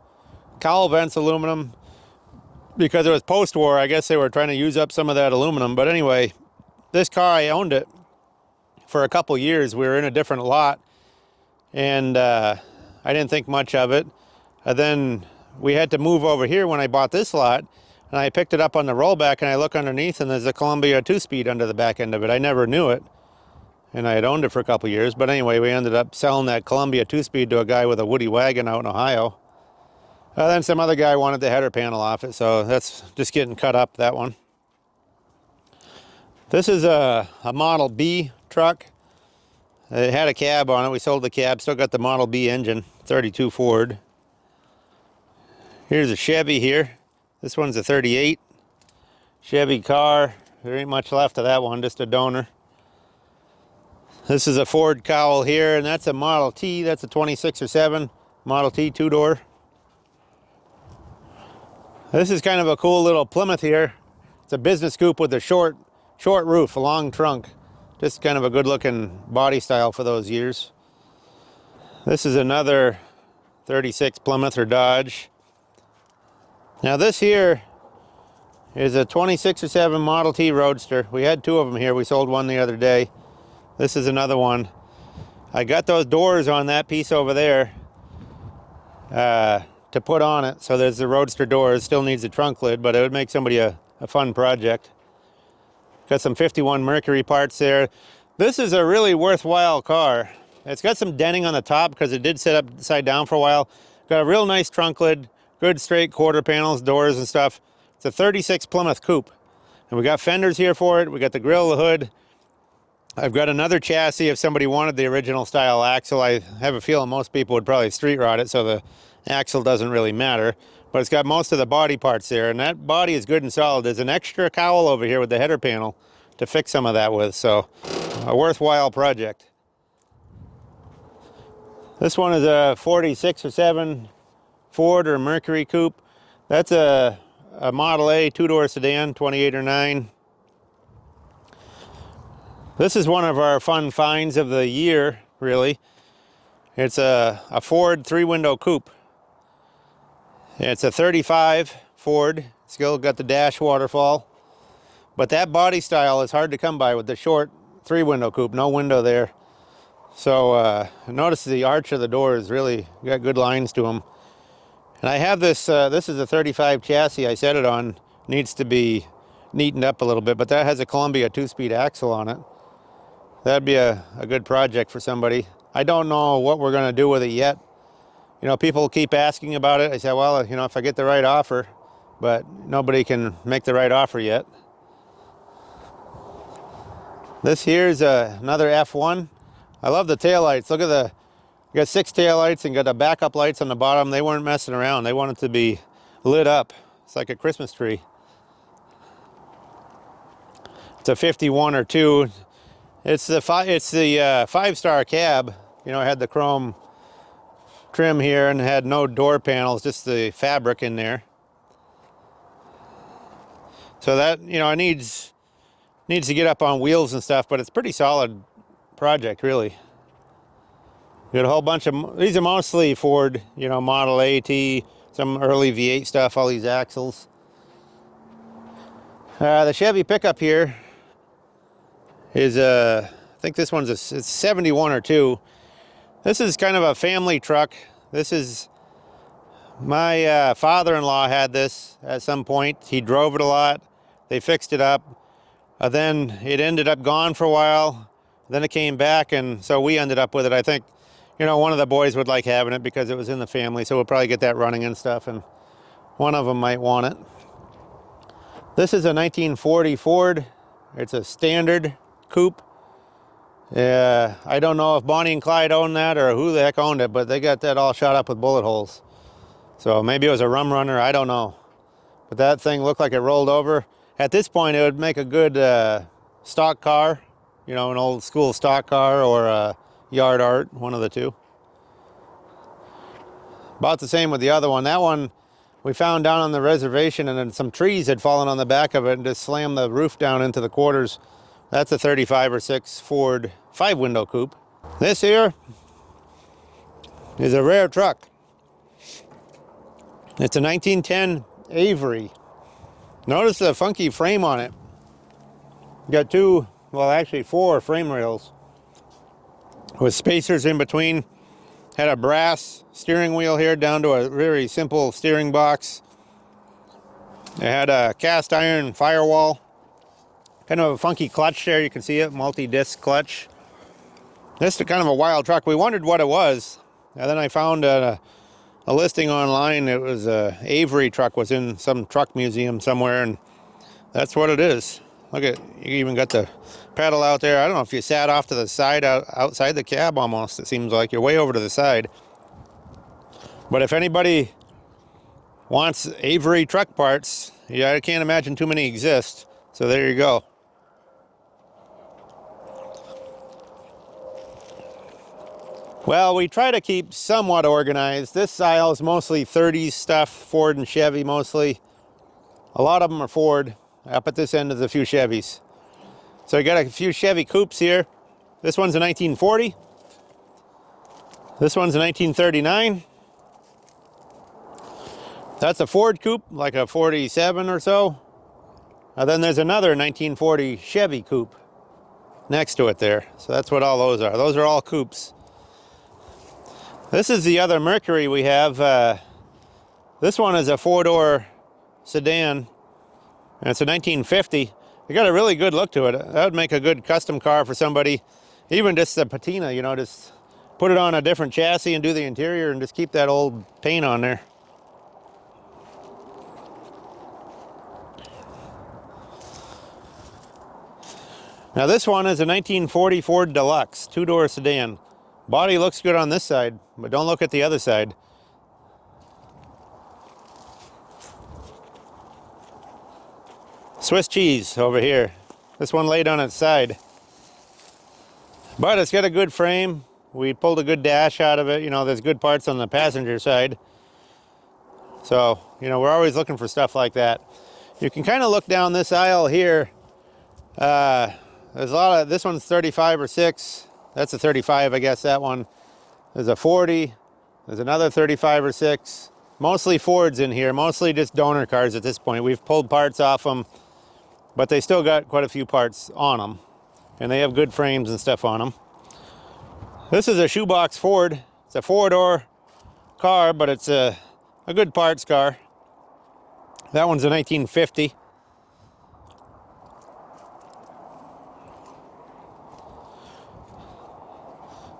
Cowl vents aluminum. Because it was post-war, I guess they were trying to use up some of that aluminum. But anyway, this car, I owned it for a couple years. We were in a different lot. And I didn't think much of it. And then we had to move over here when I bought this lot. And I picked it up on the rollback and I look underneath and there's a Columbia 2-speed under the back end of it. I never knew it. And I had owned it for a couple years. But anyway, we ended up selling that Columbia 2-speed to a guy with a Woody wagon out in Ohio. Then some other guy wanted the header panel off it. So that's just getting cut up, that one. This is a Model B truck. It had a cab on it. We sold the cab. Still got the Model B engine. 32 Ford. Here's a Chevy here. This one's a 38 Chevy car. There ain't much left of that one, just a donor. This is a Ford cowl here, and that's a Model T. That's a 26 or 7 Model T 2-door. This is kind of a cool little Plymouth here. It's a business coupe with a short roof, a long trunk. Just kind of a good looking body style for those years. This is another 36 Plymouth or Dodge. Now this here is a 26 or 7 Model T Roadster. We had 2 of them here. We sold one the other day. This is another one. I got those doors on that piece over there to put on it. So there's the Roadster doors. Still needs a trunk lid, but it would make somebody a fun project. Got some 51 Mercury parts there. This is a really worthwhile car. It's got some denting on the top because it did sit upside down for a while. Got a real nice trunk lid. Good straight quarter panels, doors and stuff. It's a 36 Plymouth coupe. And we got fenders here for it. We got the grill, the hood. I've got another chassis if somebody wanted the original style axle. I have a feeling most people would probably street rod it, so the axle doesn't really matter. But it's got most of the body parts there, and that body is good and solid. There's an extra cowl over here with the header panel to fix some of that with, so a worthwhile project. This one is a 46 or 7 Ford or Mercury coupe. That's a Model A 2-door sedan, 28 or 9. This is one of our fun finds of the year, really. It's a Ford 3-window coupe. It's a 35 Ford. Still got the dash waterfall. But that body style is hard to come by with the short 3-window coupe. No window there. So notice the arch of the door is really got good lines to them. And I have this, this is a 35 chassis I set it on. Needs to be neatened up a little bit, but that has a Columbia 2-speed axle on it. That'd be a good project for somebody. I don't know what we're going to do with it yet. You know, people keep asking about it. I say, well, you know, if I get the right offer, but nobody can make the right offer yet. This here's another F1. I love the taillights. Look at the, you got 6 taillights and got the backup lights on the bottom. They weren't messing around. They wanted to be lit up. It's like a Christmas tree. It's a 51 or 2. It's the 5-star cab. You know, I had the chrome trim here and had no door panels, just the fabric in there. So that, you know, it needs to get up on wheels and stuff, but it's a pretty solid project, really. Got a whole bunch of, these are mostly Ford, you know, Model AT, some early V8 stuff, all these axles. The Chevy pickup here is I think this one's it's 71 or 2. This is kind of a family truck. This is, my father-in-law had this at some point. He drove it a lot. They fixed it up. Then it ended up gone for a while. Then it came back, and so we ended up with it. I think, you know, one of the boys would like having it because it was in the family, so we'll probably get that running and stuff, and one of them might want it. This is a 1940 Ford. It's a standard coupe. I don't know if Bonnie and Clyde owned that or who the heck owned it, but they got that all shot up with bullet holes. So maybe it was a rum runner, I don't know. But that thing looked like it rolled over. At this point, it would make a good stock car, you know, an old school stock car or a yard art, one of the two. About the same with the other one. That one we found down on the reservation, and then some trees had fallen on the back of it and just slammed the roof down into the quarters. That's a 35 or 6 Ford 5-window coupe. This here is a rare truck. It's a 1910 Avery. Notice the funky frame on it. Got 2, well actually 4 frame rails with spacers in between. Had a brass steering wheel here down to a very simple steering box. It had a cast iron firewall. Kind of a funky clutch there, you can see it, multi-disc clutch. This is kind of a wild truck. We wondered what it was, and then I found a listing online. It was a Avery truck, was in some truck museum somewhere, and that's what it is. Look at, you even got the pedal out there. I don't know if you sat off to the side, outside the cab almost. It seems like you're way over to the side. But if anybody wants Avery truck parts, yeah, I can't imagine too many exist. So there you go. Well, we try to keep somewhat organized. This aisle is mostly 30s stuff, Ford and Chevy mostly. A lot of them are Ford. Up at this end is a few Chevys. So we got a few Chevy coupes here. This one's a 1940. This one's a 1939. That's a Ford coupe, like a 47 or so. And then there's another 1940 Chevy coupe next to it there. So that's what all those are. Those are all coupes. This is the other Mercury we have. This one is a 4-door sedan, and it's a 1950. It got a really good look to it. That would make a good custom car for somebody. Even just the patina, you know, just put it on a different chassis and do the interior and just keep that old paint on there. Now this one is a 1940 Ford Deluxe, 2-door sedan. Body looks good on this side, but don't look at the other side. Swiss cheese over here. This one laid on its side. But it's got a good frame. We pulled a good dash out of it. You know, there's good parts on the passenger side. So, you know, we're always looking for stuff like that. You can kind of look down this aisle here. there's a lot of, this one's 35 or 6. That's a 35, I guess, that one. There's a 40. There's another 35 or 6. Mostly Fords in here, mostly just donor cars at this point. We've pulled parts off them, but they still got quite a few parts on them. And they have good frames and stuff on them. This is a shoebox Ford. It's a 4-door car, but it's a good parts car. That one's a 1950.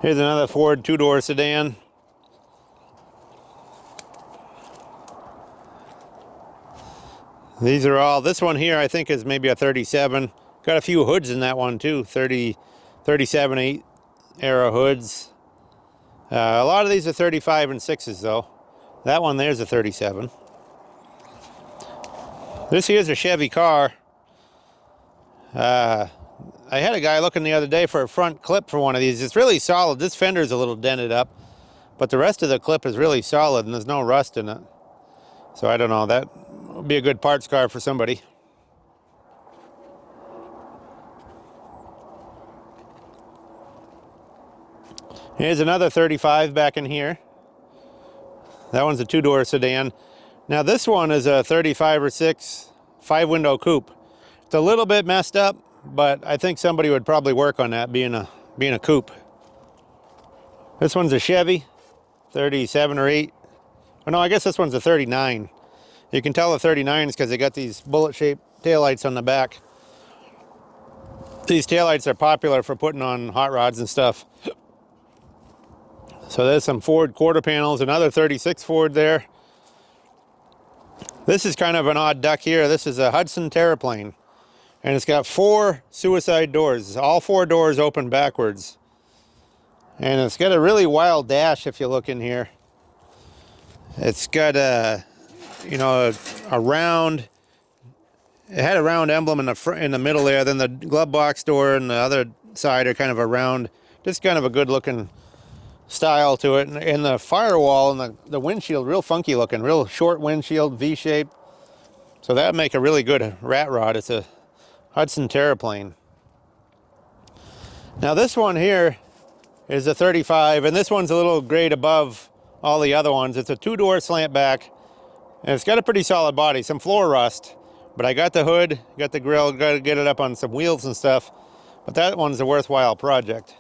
Here's another Ford 2-door sedan. These are all, this one here I think is maybe a 37. Got a few hoods in that one too, 37 8 era hoods. A lot of these are 35 and 6s though. That one there's a 37. This here's a Chevy car. I had a guy looking the other day for a front clip for one of these. It's really solid. This fender's a little dented up, but the rest of the clip is really solid and there's no rust in it. So I don't know, that would be a good parts car for somebody. Here's another 35 back in here. That one's a 2-door sedan. Now this one is a 35 or 6 5-window coupe. It's a little bit messed up, but I think somebody would probably work on that being a coupe. This one's a Chevy 37 or 8. Oh no, I guess this one's a 39. You can tell the 39 is because they got these bullet-shaped taillights on the back. These taillights are popular for putting on hot rods and stuff. So there's some Ford quarter panels, another 36 Ford there. This is kind of an odd duck here. This is a Hudson Terraplane. And it's got 4 suicide doors. All 4 doors open backwards. And it's got a really wild dash if you look in here. It's got a, you know, a round, it had a round emblem in the front, in the middle there. Then the glove box door and the other side are kind of a round, just kind of a good looking style to it. And the firewall and the windshield, real funky looking, real short windshield, V-shaped. So that would make a really good rat rod. It's a Hudson Terraplane. Now this one here is a 35, and this one's a little grade above all the other ones. It's a 2-door slant back, and it's got a pretty solid body, some floor rust, but I got the hood, got the grill, got to get it up on some wheels and stuff, but that one's a worthwhile project.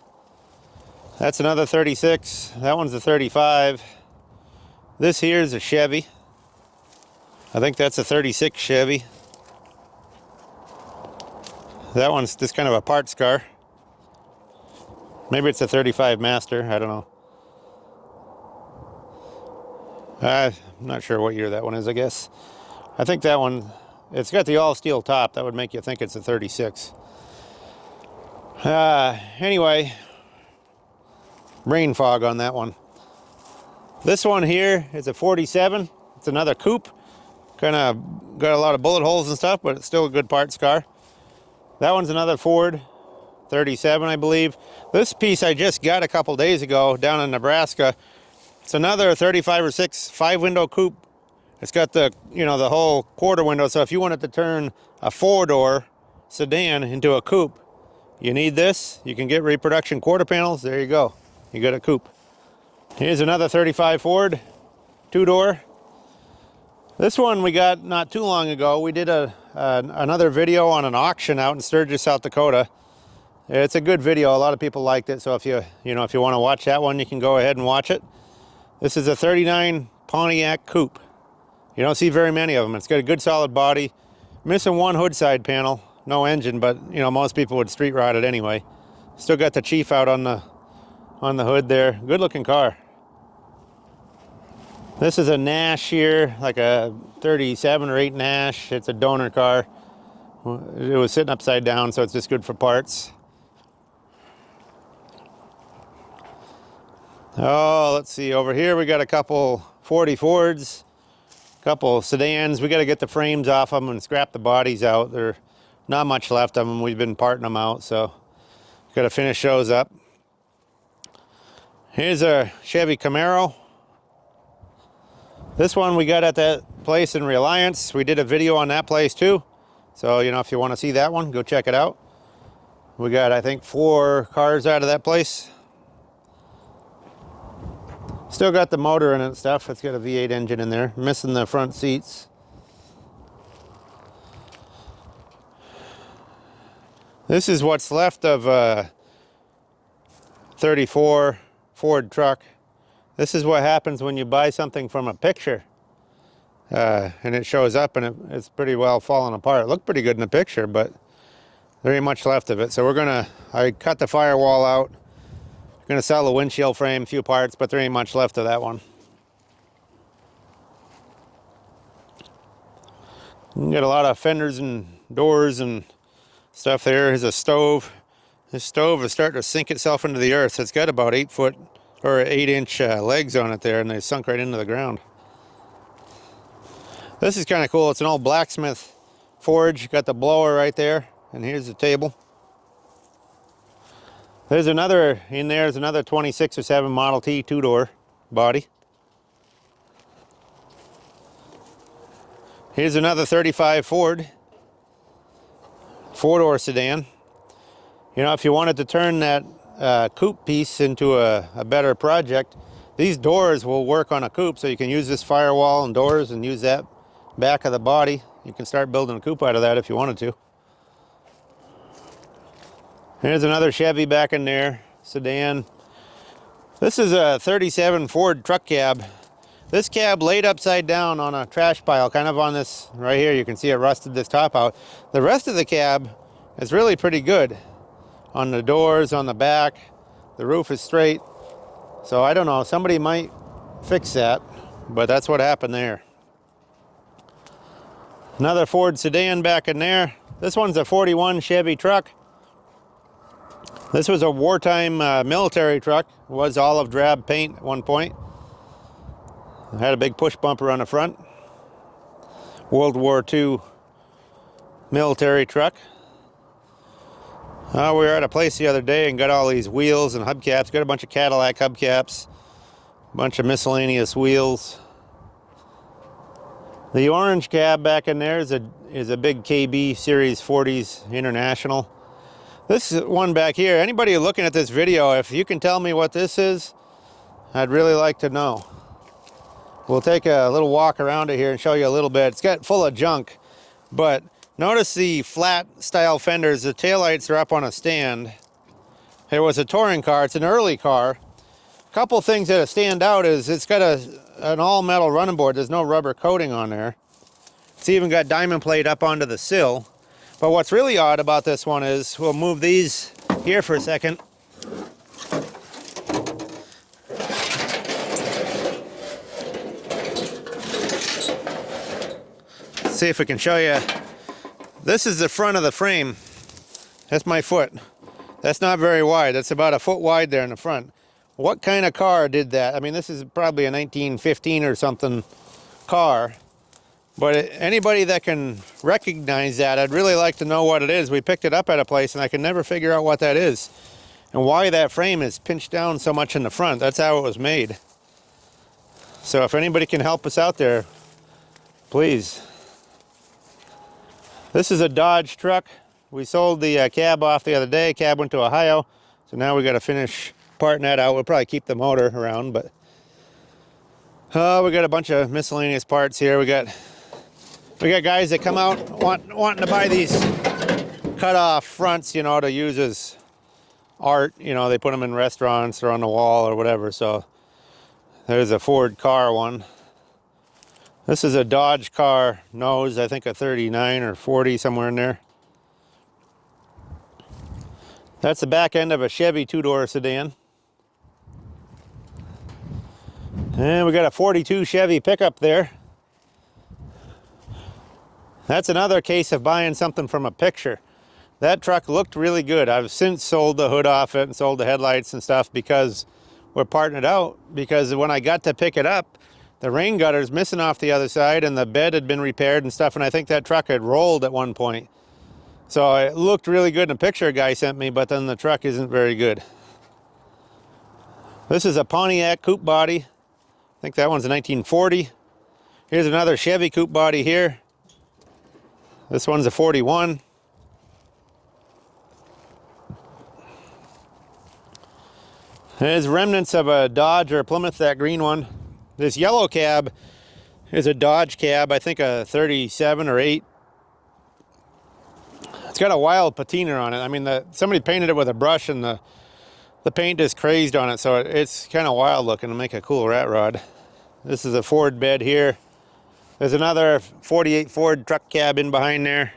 That's another 36, that one's a 35. This here is a Chevy. I think that's a 36 Chevy. That one's just kind of a parts car. Maybe it's a 35 Master, I don't know. I'm not sure what year that one is, I guess. I think that one, it's got the all steel top. That would make you think it's a 36. Anyway, brain fog on that one. This one here is a 47. It's another coupe. Kind of got a lot of bullet holes and stuff, but it's still a good parts car. That one's another Ford 37, I believe. This piece I just got a couple days ago down in Nebraska. It's another 35 or 6 5-window coupe. It's got the, you know, the whole quarter window. So if you wanted to turn a 4-door sedan into a coupe, you need this. You can get reproduction quarter panels. There you go. You got a coupe. Here's another 35 Ford 2-door. This one we got not too long ago. We did another video on an auction out in Sturgis, South Dakota. It's a good video. A lot of people liked it. So if you want to watch that one, you can go ahead and watch it. This is a 39 Pontiac coupe. You don't see very many of them. It's got a good solid body. Missing one hood side panel. No engine, but you know, most people would street ride it anyway. Still got the Chief out on the hood there. Good looking car. This is a Nash here, like a 37 or 8 Nash. It's a donor car. It was sitting upside down, so it's just good for parts. Oh, let's see. Over here we got a couple 40 Fords, a couple sedans. We got to get the frames off them and scrap the bodies out. There's not much left of them. We've been parting them out, so got to finish those up. Here's a Chevy Camaro. This one we got at that place in Reliance. We did a video on that place too. So, you know, if you want to see that one, go check it out. We got, I think, 4 cars out of that place. Still got the motor in it and stuff. It's got a V8 engine in there. Missing the front seats. This is what's left of a 34 Ford truck. This is what happens when you buy something from a picture. And it shows up and it's pretty well fallen apart. It looked pretty good in the picture, but there ain't much left of it. So I cut the firewall out. Gonna sell the windshield frame, a few parts, but there ain't much left of that one. You get a lot of fenders and doors and stuff there. Here's a stove. This stove is starting to sink itself into the earth. It's got about 8 foot or 8-inch legs on it there, and they sunk right into the ground. This is kind of cool. It's an old blacksmith forge. Got the blower right there, and here's the table. There's another, in there's another 26 or 7 Model T 2-door body. Here's another 35 Ford 4-door sedan. You know, if you wanted to turn that coupe piece into a better project, these doors will work on a coupe, so you can use this firewall and doors and use that back of the body. You can start building a coupe out of that if you wanted to. Here's another Chevy back in there, sedan. This is a 37 Ford truck cab. This cab laid upside down on a trash pile, kind of on this right here. You can see it rusted this top out. The rest of the cab is really pretty good. On the doors, on the back, the roof is straight. So I don't know, somebody might fix that, but that's what happened there. Another Ford sedan back in there. This one's a 41 Chevy truck. This was a wartime military truck. It was olive drab paint at one point. It had a big push bumper on the front. World War II military truck. We were at a place the other day and got all these wheels and hubcaps. Got a bunch of Cadillac hubcaps. A bunch of miscellaneous wheels. The orange cab back in there is a big KB Series 40s International. This one back here, anybody looking at this video, if you can tell me what this is, I'd really like to know. We'll take a little walk around it here and show you a little bit. It's got full of junk, but notice the flat style fenders. The taillights are up on a stand. It was a touring car. It's an early car. A couple things that stand out is it's got an all metal running board. There's no rubber coating on there. It's even got diamond plate up onto the sill. But what's really odd about this one is, we'll move these here for a second. See if we can show you. This is the front of the frame. That's my foot. That's not very wide. That's about a foot wide there in the front. What kind of car did that? I mean, this is probably a 1915 or something car. But anybody that can recognize that, I'd really like to know what it is. We picked it up at a place and I can never figure out what that is. And why that frame is pinched down so much in the front. That's how it was made. So if anybody can help us out there, please. This is a Dodge truck. We sold the cab off the other day. Cab went to Ohio. So now we got to finish parting that out. We'll probably keep the motor around, but we got a bunch of miscellaneous parts here. We got guys that come out wanting to buy these cut off fronts, you know, to use as art. You know, they put them in restaurants or on the wall or whatever. So there's a Ford car one. This is a Dodge car nose, I think a 39 or 40, somewhere in there. That's the back end of a Chevy 2-door sedan. And we got a 42 Chevy pickup there. That's another case of buying something from a picture. That truck looked really good. I've since sold the hood off it and sold the headlights and stuff because we're parting it out. Because when I got to pick it up, the rain gutter's missing off the other side and the bed had been repaired and stuff. And I think that truck had rolled at one point. So it looked really good in a picture a guy sent me, but then the truck isn't very good. This is a Pontiac coupe body. I think that one's a 1940. Here's another Chevy coupe body here. This one's a 41. There's remnants of a Dodge or a Plymouth, that green one. This yellow cab is a Dodge cab, I think a 37 or 8. It's got a wild patina on it. I mean, somebody painted it with a brush and the paint is crazed on it, so it's kind of wild looking to make a cool rat rod. This is a Ford bed here. There's another 48 Ford truck cab in behind there.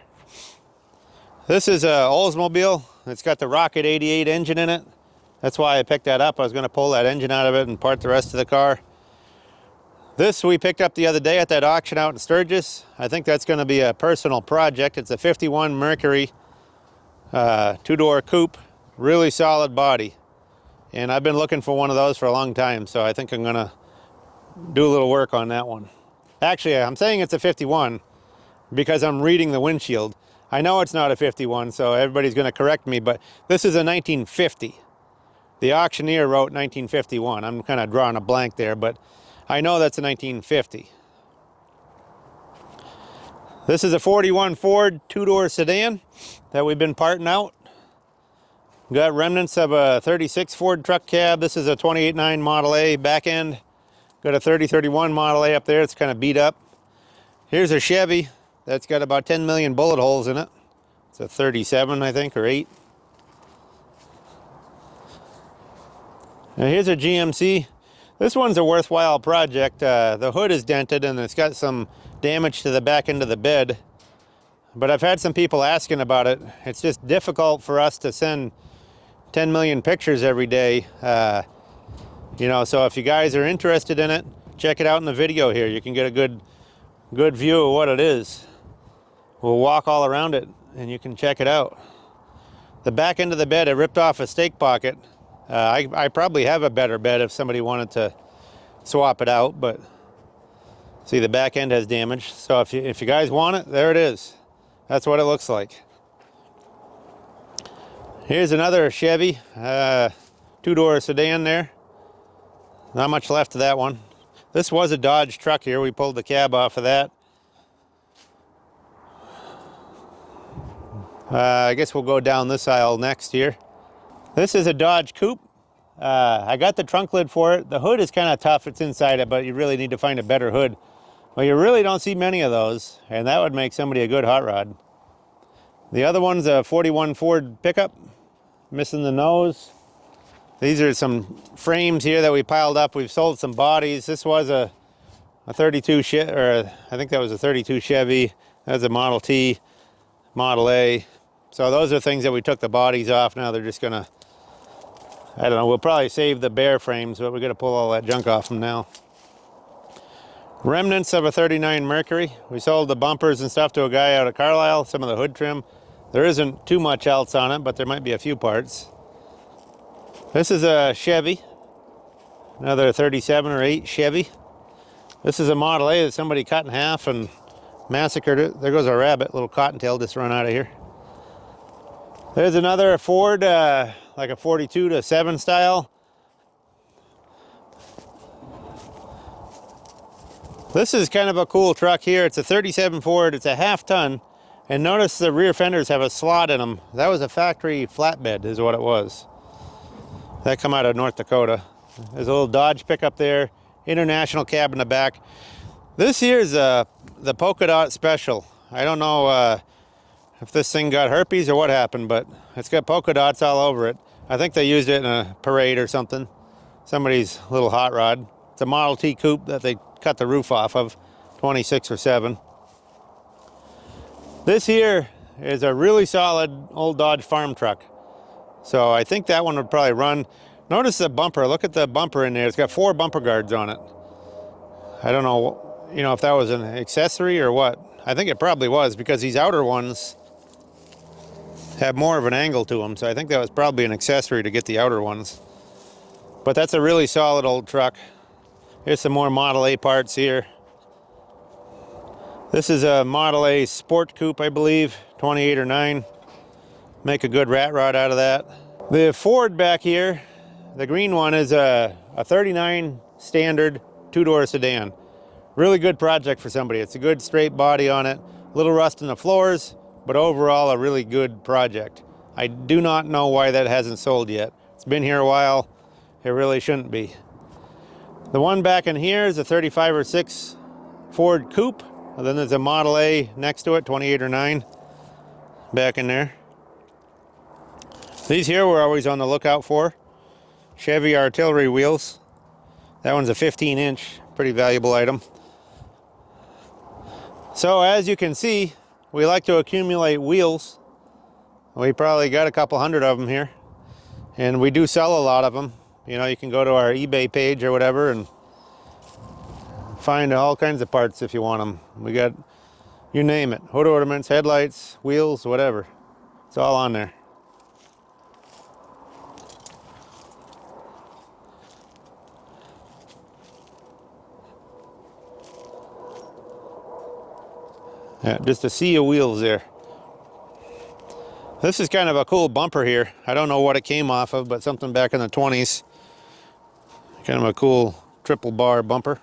This is a Oldsmobile. It's got the Rocket 88 engine in it. That's why I picked that up. I was going to pull that engine out of it and part the rest of the car. This we picked up the other day at that auction out in Sturgis. I think that's going to be a personal project. It's a 51 Mercury 2-door coupe. Really solid body. And I've been looking for one of those for a long time, so I think I'm going to do a little work on that one. Actually, I'm saying it's a 51 because I'm reading the windshield. I know it's not a 51, so everybody's going to correct me, but this is a 1950. The auctioneer wrote 1951. I'm kind of drawing a blank there, but I know that's a 1950. This is a 41 Ford 2-door sedan that we've been parting out. Got remnants of a 36 Ford truck cab. This is a 28.9 Model A back end. Got a 3031 Model A up there. It's kind of beat up. Here's a Chevy that's got about 10 million bullet holes in it. It's a 37, I think, or 8. Now here's a GMC. This one's a worthwhile project. The hood is dented and it's got some damage to the back end of the bed. But I've had some people asking about it. It's just difficult for us to send 10 million pictures every day. You know, so if you guys are interested in it, check it out in the video here. You can get a good view of what it is. We'll walk all around it and you can check it out. The back end of the bed, I ripped off a stake pocket. I probably have a better bed if somebody wanted to swap it out, but see, the back end has damage. So if you guys want it, there it is. That's what it looks like. Here's another Chevy 2-door sedan there. Not much left of that one. This was a Dodge truck here. We pulled the cab off of that. I guess we'll go down this aisle next here. This is a Dodge coupe. I got the trunk lid for it. The hood is kind of tough. It's inside it, but you really need to find a better hood. Well, you really don't see many of those, and that would make somebody a good hot rod. The other one's a 41 Ford pickup. Missing the nose. These are some frames here that we piled up. We've sold some bodies. This was a 32 Chevy, or I think that was a 32 Chevy. That's a Model T, Model A. So those are things that we took the bodies off. Now they're just gonna, I don't know, we'll probably save the bare frames, but we're gonna pull all that junk off them now. Remnants of a 39 Mercury. We sold the bumpers and stuff to a guy out of Carlisle, some of the hood trim. There isn't too much else on it, but there might be a few parts. This is a Chevy, another 37 or 8 Chevy. This is a Model A that somebody cut in half and massacred it. There goes our rabbit, little cottontail just run out of here. There's another Ford, like a 42 to 7 style. This is kind of a cool truck here. It's a 37 Ford, it's a half ton. And notice the rear fenders have a slot in them. That was a factory flatbed is what it was. That come out of North Dakota. There's a little Dodge pickup there. International cab in the back. This here is the polka dot special. I don't know if this thing got herpes or what happened, but it's got polka dots all over it. I think they used it in a parade or something. Somebody's little hot rod. It's a Model T coupe that they cut the roof off of, 26 or 7. This here is a really solid old Dodge farm truck. So I think that one would probably run. Notice the bumper. Look at the bumper in there. It's got 4 bumper guards on it. I don't know, you know, if that was an accessory or what. I think it probably was because these outer ones have more of an angle to them. So I think that was probably an accessory to get the outer ones. But that's a really solid old truck. Here's some more Model A parts here. This is a Model A Sport Coupe, I believe, 28 or 9. Make a good rat rod out of that. The Ford back here, the green one, is a 39 standard 2-door sedan. Really good project for somebody. It's a good straight body on it. A little rust in the floors, but overall a really good project. I do not know why that hasn't sold yet. It's been here a while, It really shouldn't be. The one back in here is a 35 or 6 Ford coupe. And then there's a Model A next to it, 28 or 9 back in there. These here we're always on the lookout for. Chevy artillery wheels. That one's a 15-inch, pretty valuable item. So as you can see, we like to accumulate wheels. We probably got a couple hundred of them here. And we do sell a lot of them. You know, you can go to our eBay page or whatever and find all kinds of parts if you want them. We got, you name it, hood ornaments, headlights, wheels, whatever. It's all on there. Yeah, just a sea of wheels there. This is kind of a cool bumper here. I don't know what it came off of, but something back in the 20s. Kind of a cool triple bar bumper.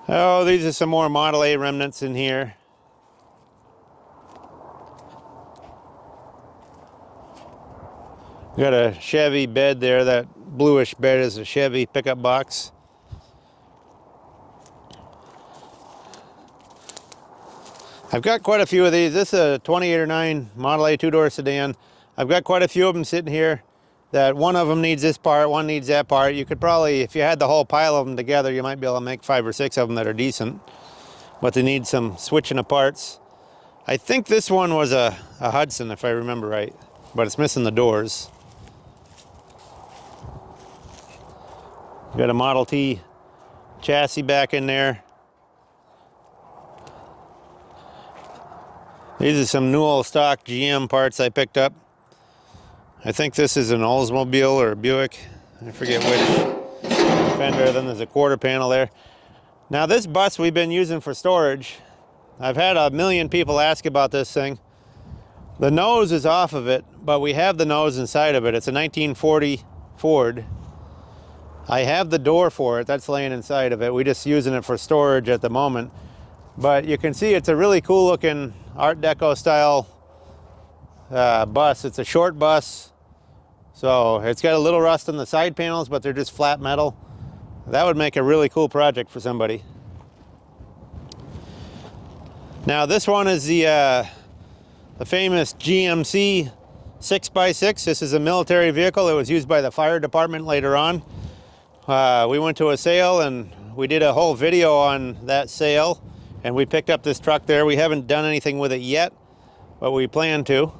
Oh, these are some more Model A remnants in here. Got a Chevy bed there. That bluish bed is a Chevy pickup box. I've got quite a few of these. This is a 28 or 9 Model A two-door sedan. I've got quite a few of them sitting here. That one of them needs this part, one needs that part. You could probably, if you had the whole pile of them together, you might be able to make 5 or 6 of them that are decent. But they need some switching of parts. I think this one was a Hudson, if I remember right. But it's missing the doors. Got a Model T chassis back in there. These are some Newell stock GM parts I picked up. I think this is an Oldsmobile or a Buick. I forget which fender. Then there's a quarter panel there. Now this bus we've been using for storage. I've had a million people ask about this thing. The nose is off of it, but we have the nose inside of it. It's a 1940 Ford. I have the door for it. That's laying inside of it. We're just using it for storage at the moment. But you can see it's a really cool looking Art Deco style bus. It's a short bus, so it's got a little rust on the side panels, but they're just flat metal. That would make a really cool project for somebody. Now this one is the famous GMC 6x6. This is a military vehicle. It was used by the fire department later on. We went to a sale and we did a whole video on that sale, and we picked up this truck there. We haven't done anything with it yet, but we plan to.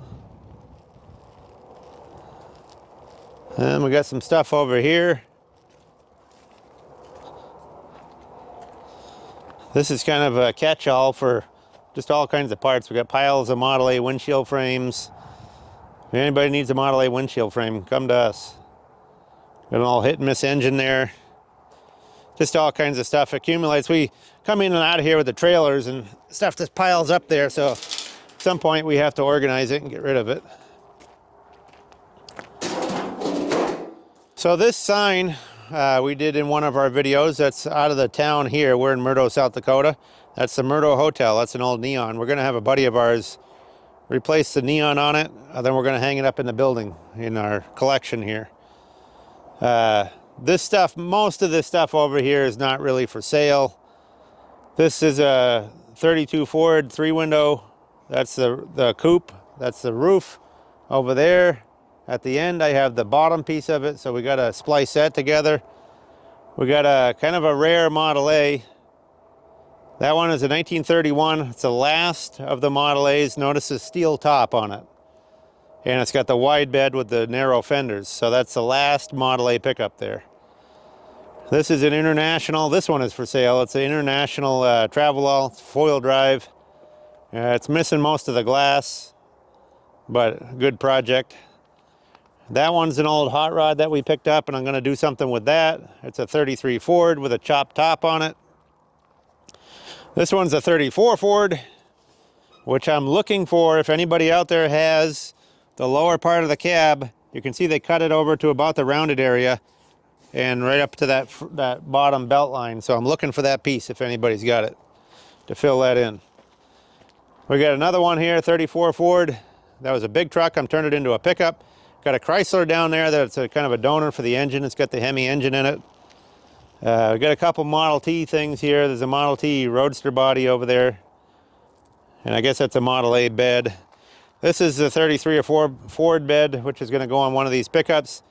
And we got some stuff over here. This is kind of a catch-all for just all kinds of parts. We got piles of Model A windshield frames. If anybody needs a Model A windshield frame, come to us. Got an all hit and miss engine there. Just all kinds of stuff accumulates. We come in and out of here with the trailers and stuff just piles up there, so at some point we have to organize it and get rid of it. So this sign we did in one of our videos. That's out of the town here. We're in Murdo, South Dakota. That's the Murdo Hotel. That's an old neon. We're going to have a buddy of ours replace the neon on it. Then we're going to hang it up in the building in our collection here. This stuff, most of this stuff over here is not really for sale. This is a 32 Ford 3-window. That's the coupe. That's the roof over there. At the end, I have the bottom piece of it, so we got to splice that together. We got a kind of a rare Model A. That one is a 1931. It's the last of the Model A's. Notice the steel top on it. And it's got the wide bed with the narrow fenders. So that's the last Model A pickup there. This is an international. This one is for sale. It's an international Travelall. It's four-wheel drive. It's missing most of the glass, but a good project. That one's an old hot rod that we picked up, and I'm going to do something with that. It's a 33 Ford with a chopped top on it. This one's a 34 Ford, which I'm looking for. If anybody out there has the lower part of the cab, you can see they cut it over to about the rounded area and right up to that bottom belt line. So I'm looking for that piece if anybody's got it to fill that in. We got another one here, 34 Ford. That was a big truck. I'm turning it into a pickup. Got a Chrysler down there that's a kind of a donor for the engine. It's got the Hemi engine in it. We got a couple Model T things here. There's a Model T Roadster body over there. And I guess that's a Model A bed. This is the 33 or 4 Ford bed, which is going to go on one of these pickups.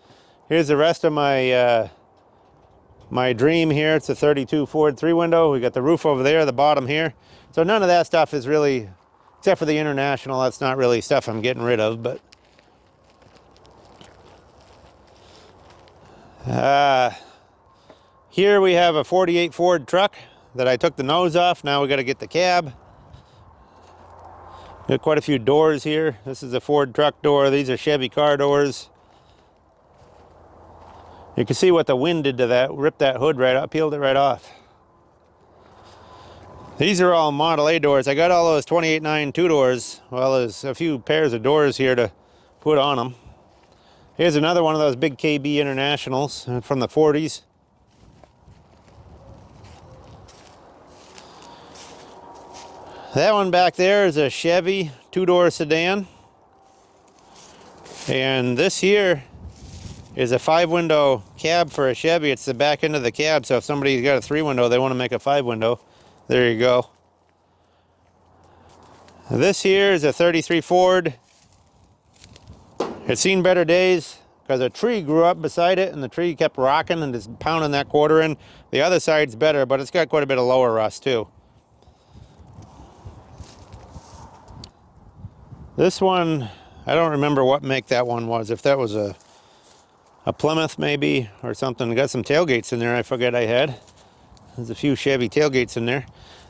Here's the rest of my my Dream here. It's a 32 Ford 3-window. We got the roof over there, the bottom here. So none of that stuff is really, except for the International, that's not really stuff I'm getting rid of. But here we have a 48 Ford truck that I took the nose off. Now we got to get the cab. Got quite a few doors here. This is a Ford truck door. These are Chevy car doors. You can see what the wind did to that. Ripped that hood right up, peeled it right off. These are all Model A doors. I got all those 28.9 two-doors. Well, there's a few pairs of doors here to put on them. Here's another one of those big KB Internationals from the 40s. That one back there is a Chevy 2-door sedan. And this here is a 5-window cab for a Chevy. It's the back end of the cab, so if somebody's got a 3-window, they want to make a 5-window. There you go. This here is a 33 Ford. It's seen better days because a tree grew up beside it and the tree kept rocking and just pounding that quarter in. The other side's better, but it's got quite a bit of lower rust too. This one, I don't remember what make that one was. If that was a Plymouth maybe or something. Got some tailgates in there I forget I had. There's a few Chevy tailgates in there.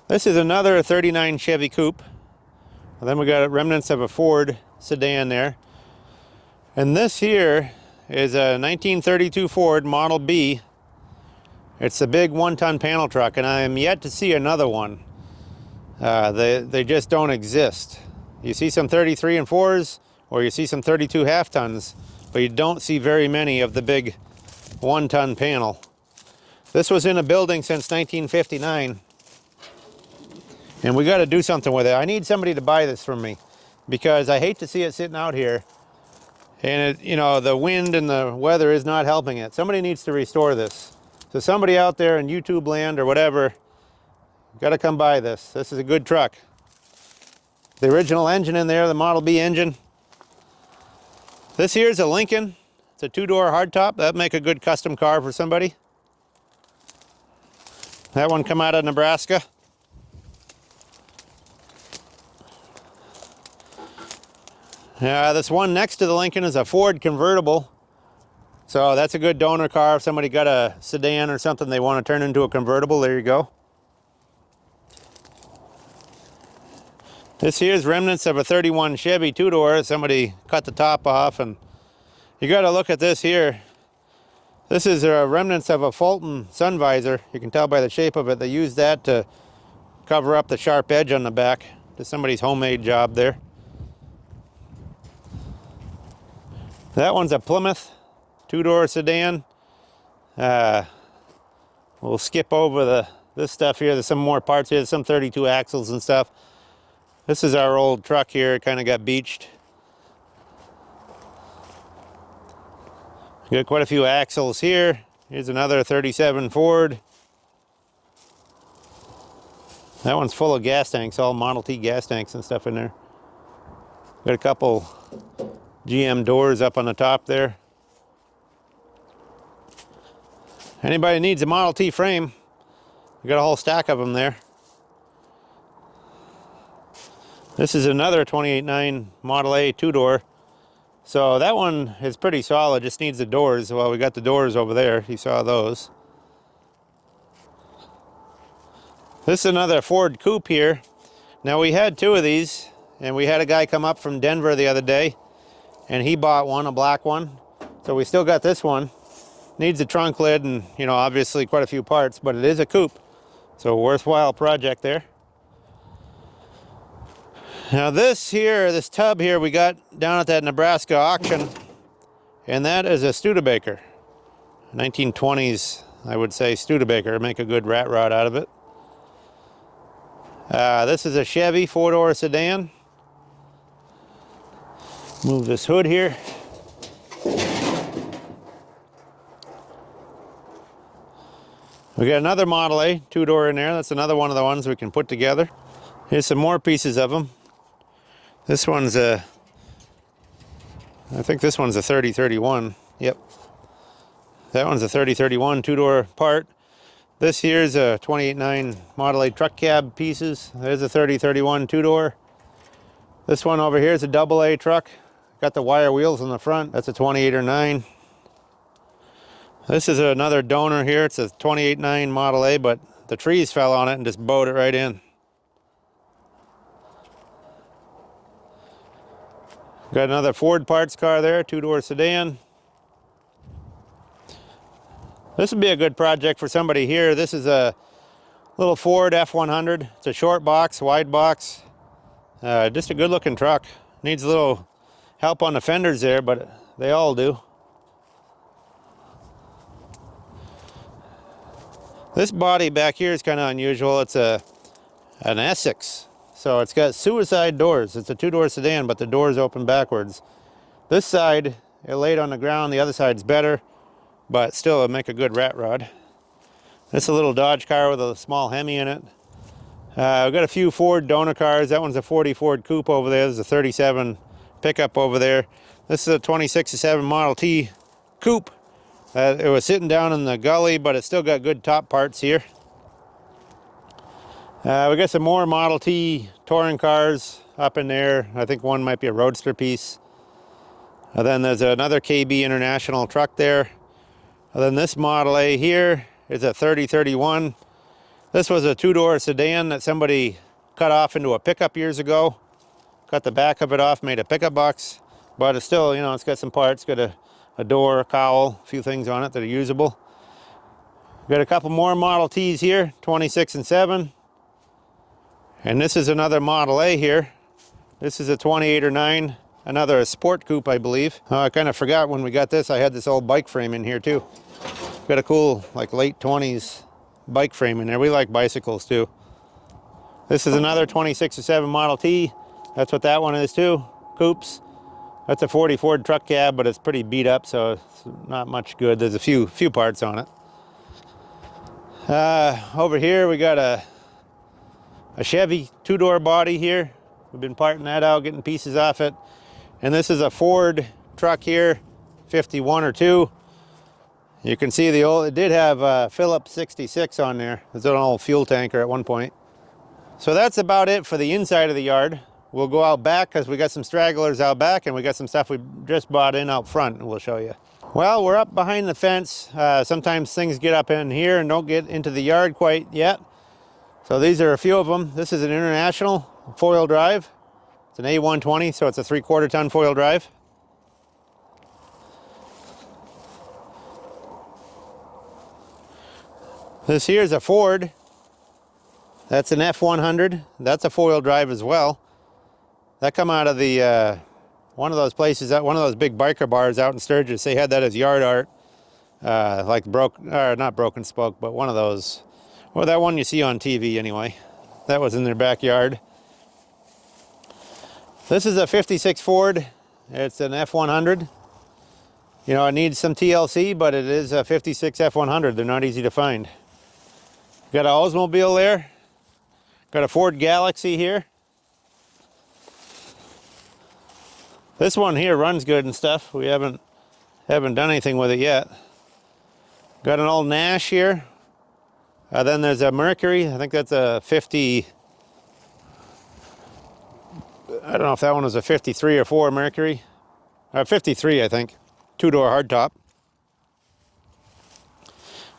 This is another 39 Chevy coupe. And then we got remnants of a Ford sedan there. And this here is a 1932 Ford Model B. It's a big 1-ton panel truck, and I am yet to see another one. They just don't exist. You see some 33 and 4s, or you see some 32 half-tons, but you don't see very many of the big 1-ton panel. This was in a building since 1959, and we got to do something with it. I need somebody to buy this from me because I hate to see it sitting out here, and it, you know, the wind and the weather is not helping it. Somebody needs to restore this. So somebody out there in YouTube land or whatever, got to come buy this. This is a good truck. The original engine in there, the Model B engine. This here's a Lincoln. It's a 2-door hardtop. That'd make a good custom car for somebody. That one come out of Nebraska. This one next to the Lincoln is a Ford convertible. So that's a good donor car. If somebody got a sedan or something they want to turn into a convertible, there you go. This here's remnants of a 31 Chevy 2-door. Somebody cut the top off, and you got to look at this here. This is remnants of a Fulton sun visor. You can tell by the shape of it. They used that to cover up the sharp edge on the back. Just somebody's homemade job there. That one's a Plymouth 2-door sedan. We'll skip over this stuff here. There's some more parts here. There's some 32 axles and stuff. This is our old truck here. It kind of got beached. We got quite a few axles here. Here's another 37 Ford. That one's full of gas tanks, all Model T gas tanks and stuff in there. Got a couple GM doors up on the top there. Anybody needs a Model T frame, we got a whole stack of them there. This is another 28.9 Model A 2-door. So that one is pretty solid, just needs the doors. Well, we got the doors over there, you saw those. This is another Ford coupe here. Now we had 2 of these, and we had a guy come up from Denver the other day, and he bought one, a black one. So we still got this one. Needs a trunk lid and, you know, obviously quite a few parts, but it is a coupe. So a worthwhile project there. Now this tub here we got down at that Nebraska auction, and that is a Studebaker. 1920s, I would say, Studebaker. Make a good rat rod out of it. This is a Chevy 4-door sedan. Move this hood here. We got another Model A 2-door in there. That's another one of the ones we can put together. Here's some more pieces of them. This one's a, I think this one's a 3031. Yep. That one's a 3031 2-door part. This here's a 28.9 Model A truck cab pieces. There's a 3031 2-door. This one over here is a double A truck. Got the wire wheels on the front. That's a 28 or 9. This is another donor here. It's a 28.9 Model A, but the trees fell on it and just bowed it right in. Got another Ford parts car there, 2-door sedan. This would be a good project for somebody here. This is a little Ford F100. It's a short box, wide box. Just a good looking truck. Needs a little help on the fenders there, but they all do. This body back here is kind of unusual. It's an Essex. So it's got suicide doors. It's a 2-door sedan, but the doors open backwards. This side, it laid on the ground. The other side's better, but still it'll make a good rat rod. This is a little Dodge car with a small Hemi in it. We've got a few Ford donor cars. That one's a 40 Ford Coupe over there. There's a 37 pickup over there. This is a 26-7 Model T Coupe. It was sitting down in the gully, but it's still got good top parts here. We got some more Model T touring cars up in there. I think one might be a roadster piece. And then there's another KB International truck there. And then this Model A here is a 3031. This was a 2-door sedan that somebody cut off into a pickup years ago. Cut the back of it off, made a pickup box. But it's still, you know, it's got some parts. Got a door, a cowl, a few things on it that are usable. Got a couple more Model Ts here, 26 and 7. And this is another Model A here. This is a 28 or 9, another sport coupe, I believe. I kind of forgot when we got this, I had this old bike frame in here too. Got a cool, like late 20s bike frame in there. We like bicycles too. This is another 26 or 7 Model T. That's what that one is too, coupes. That's a 40 Ford truck cab, but it's pretty beat up, so it's not much good. There's a few parts on it. Over here we got a Chevy 2-door body here. We've been parting that out, getting pieces off it. And this is a Ford truck here, 51 or 2. You can see the old, it did have Phillips 66 on there. It's an old fuel tanker at one point. So that's about it for the inside of the yard. We'll go out back because we got some stragglers out back and we got some stuff we just brought in out front and we'll show you. Well, we're up behind the fence. Sometimes things get up in here and don't get into the yard quite yet. So these are a few of them. This is an International 4-wheel drive. It's an A120, so it's a 3/4 ton 4-wheel drive. This here is a Ford. That's an F100. That's a 4-wheel drive as well. That come out of the one of those places, one of those big biker bars out in Sturgis. They had that as yard art, like not Broken Spoke, but one of those. Well, that one you see on TV anyway. That was in their backyard. This is a 56 Ford. It's an F100. You know, it needs some TLC, but it is a 56 F100. They're not easy to find. Got an Oldsmobile there. Got a Ford Galaxy here. This one here runs good and stuff. We haven't done anything with it yet. Got an old Nash here. Then there's a Mercury. I think that's a 50. I don't know if that one was a 53 or 4 Mercury. 53, I think. 2-door hardtop.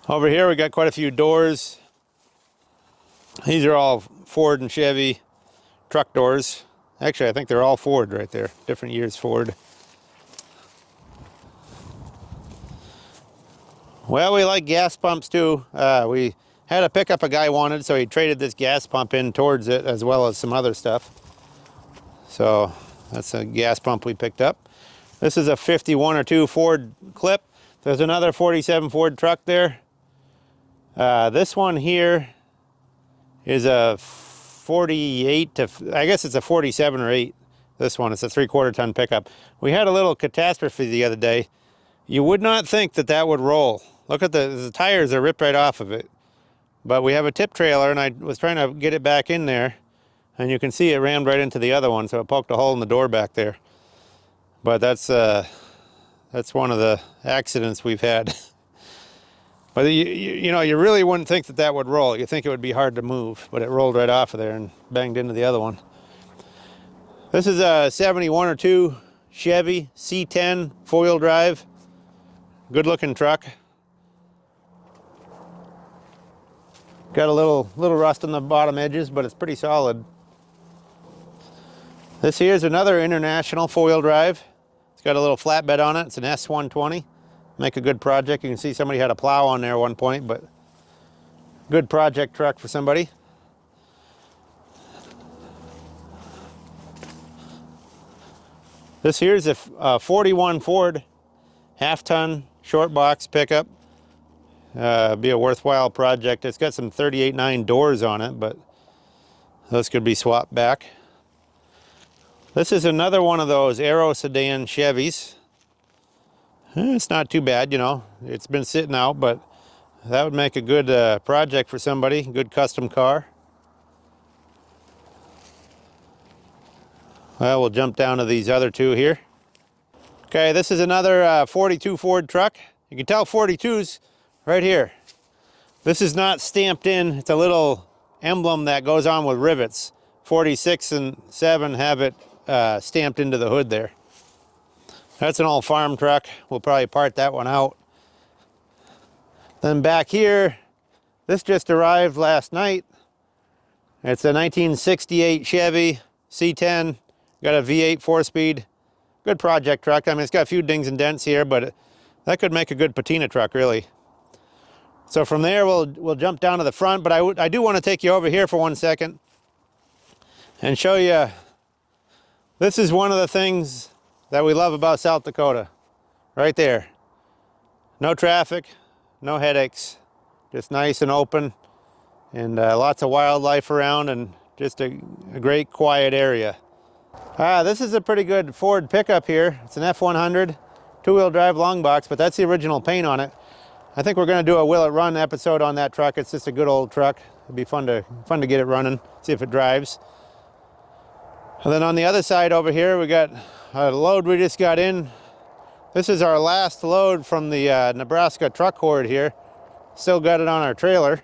Over here we got quite a few doors. These are all Ford and Chevy truck doors. Actually, I think they're all Ford right there. Different years Ford. Well, we like gas pumps too. We had a pickup a guy wanted, so he traded this gas pump in towards it as well as some other stuff. So that's a gas pump we picked up. This is a 51 or 2 Ford clip. There's another 47 Ford truck there. This one here is a 48 to, I guess it's a 47 or 8. This one, it's a 3/4 ton pickup. We had a little catastrophe the other day. You would not think that that would roll. Look at the tires are ripped right off of it. but we have a tip trailer, and I was trying to get it back in there, and you can see it rammed right into the other one, so it poked a hole in the door back there. But that's one of the accidents we've had. But you know, you really wouldn't think that that would roll. You think it would be hard to move, but it rolled right off of there and banged into the other one. This is a 71 or 2 Chevy C10 4-wheel drive. Good looking truck. Got a little rust on the bottom edges, but it's pretty solid. This here is another International 4-wheel drive. It's got a little flatbed on it. It's an S120. Make a good project. You can see somebody had a plow on there at one point, but good project truck for somebody. This here is a 41 Ford half-ton short box pickup. Be a worthwhile project. It's got some 38.9 doors on it, but those could be swapped back. This is another one of those Aero sedan Chevys. It's not too bad, you know. It's been sitting out, but that would make a good project for somebody. Good custom car. Well, we'll jump down to these other two here. Okay, this is another 42 Ford truck. You can tell 42's right here. This is not stamped in. It's a little emblem that goes on with rivets. 46 and 7 have it stamped into the hood there. That's an old farm truck. We'll probably part that one out. Then back here, this just arrived last night. It's a 1968 Chevy C10. Got a V8 4-speed. Good project truck. I mean, it's got a few dings and dents here, but that could make a good patina truck, really. So from there, we'll jump down to the front, but I do want to take you over here for 1 second and show you. This is one of the things that we love about South Dakota. Right there. No traffic, no headaches. Just nice and open, and lots of wildlife around, and just a great quiet area. This is a pretty good Ford pickup here. It's an F100 2-wheel drive long box, but that's the original paint on it. I think we're going to do a Will It Run episode on that truck. It's just a good old truck. It'd be fun to get it running, see if it drives. And then on the other side over here, we got a load we just got in. This is our last load from the Nebraska truck horde here. Still got it on our trailer.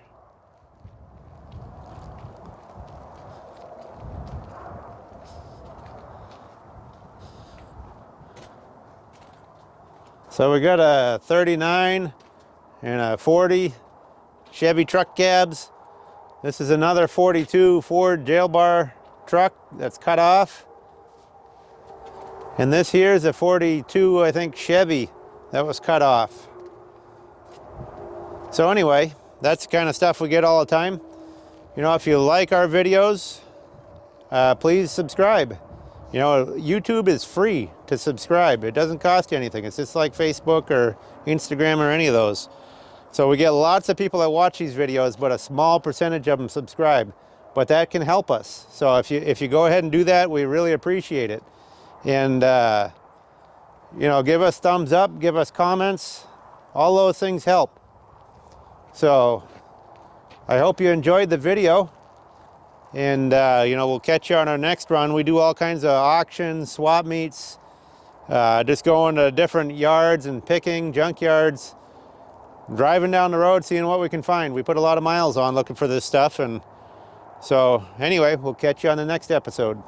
So we got a 39 and a 40 Chevy truck cabs. This is another 42 Ford jail bar truck that's cut off. And this here is a 42, I think, Chevy that was cut off. So anyway, that's the kind of stuff we get all the time. You know, if you like our videos, please subscribe. You know, YouTube is free to subscribe. It doesn't cost you anything. It's just like Facebook or Instagram or any of those. So we get lots of people that watch these videos, but a small percentage of them subscribe. But that can help us. So if you go ahead and do that, we really appreciate it. And, you know, give us thumbs up, give us comments. All those things help. So I hope you enjoyed the video. And, you know, we'll catch you on our next run. We do all kinds of auctions, swap meets, just going to different yards and picking, junkyards, driving down the road, seeing what we can find. We put a lot of miles on looking for this stuff. And so anyway, we'll catch you on the next episode.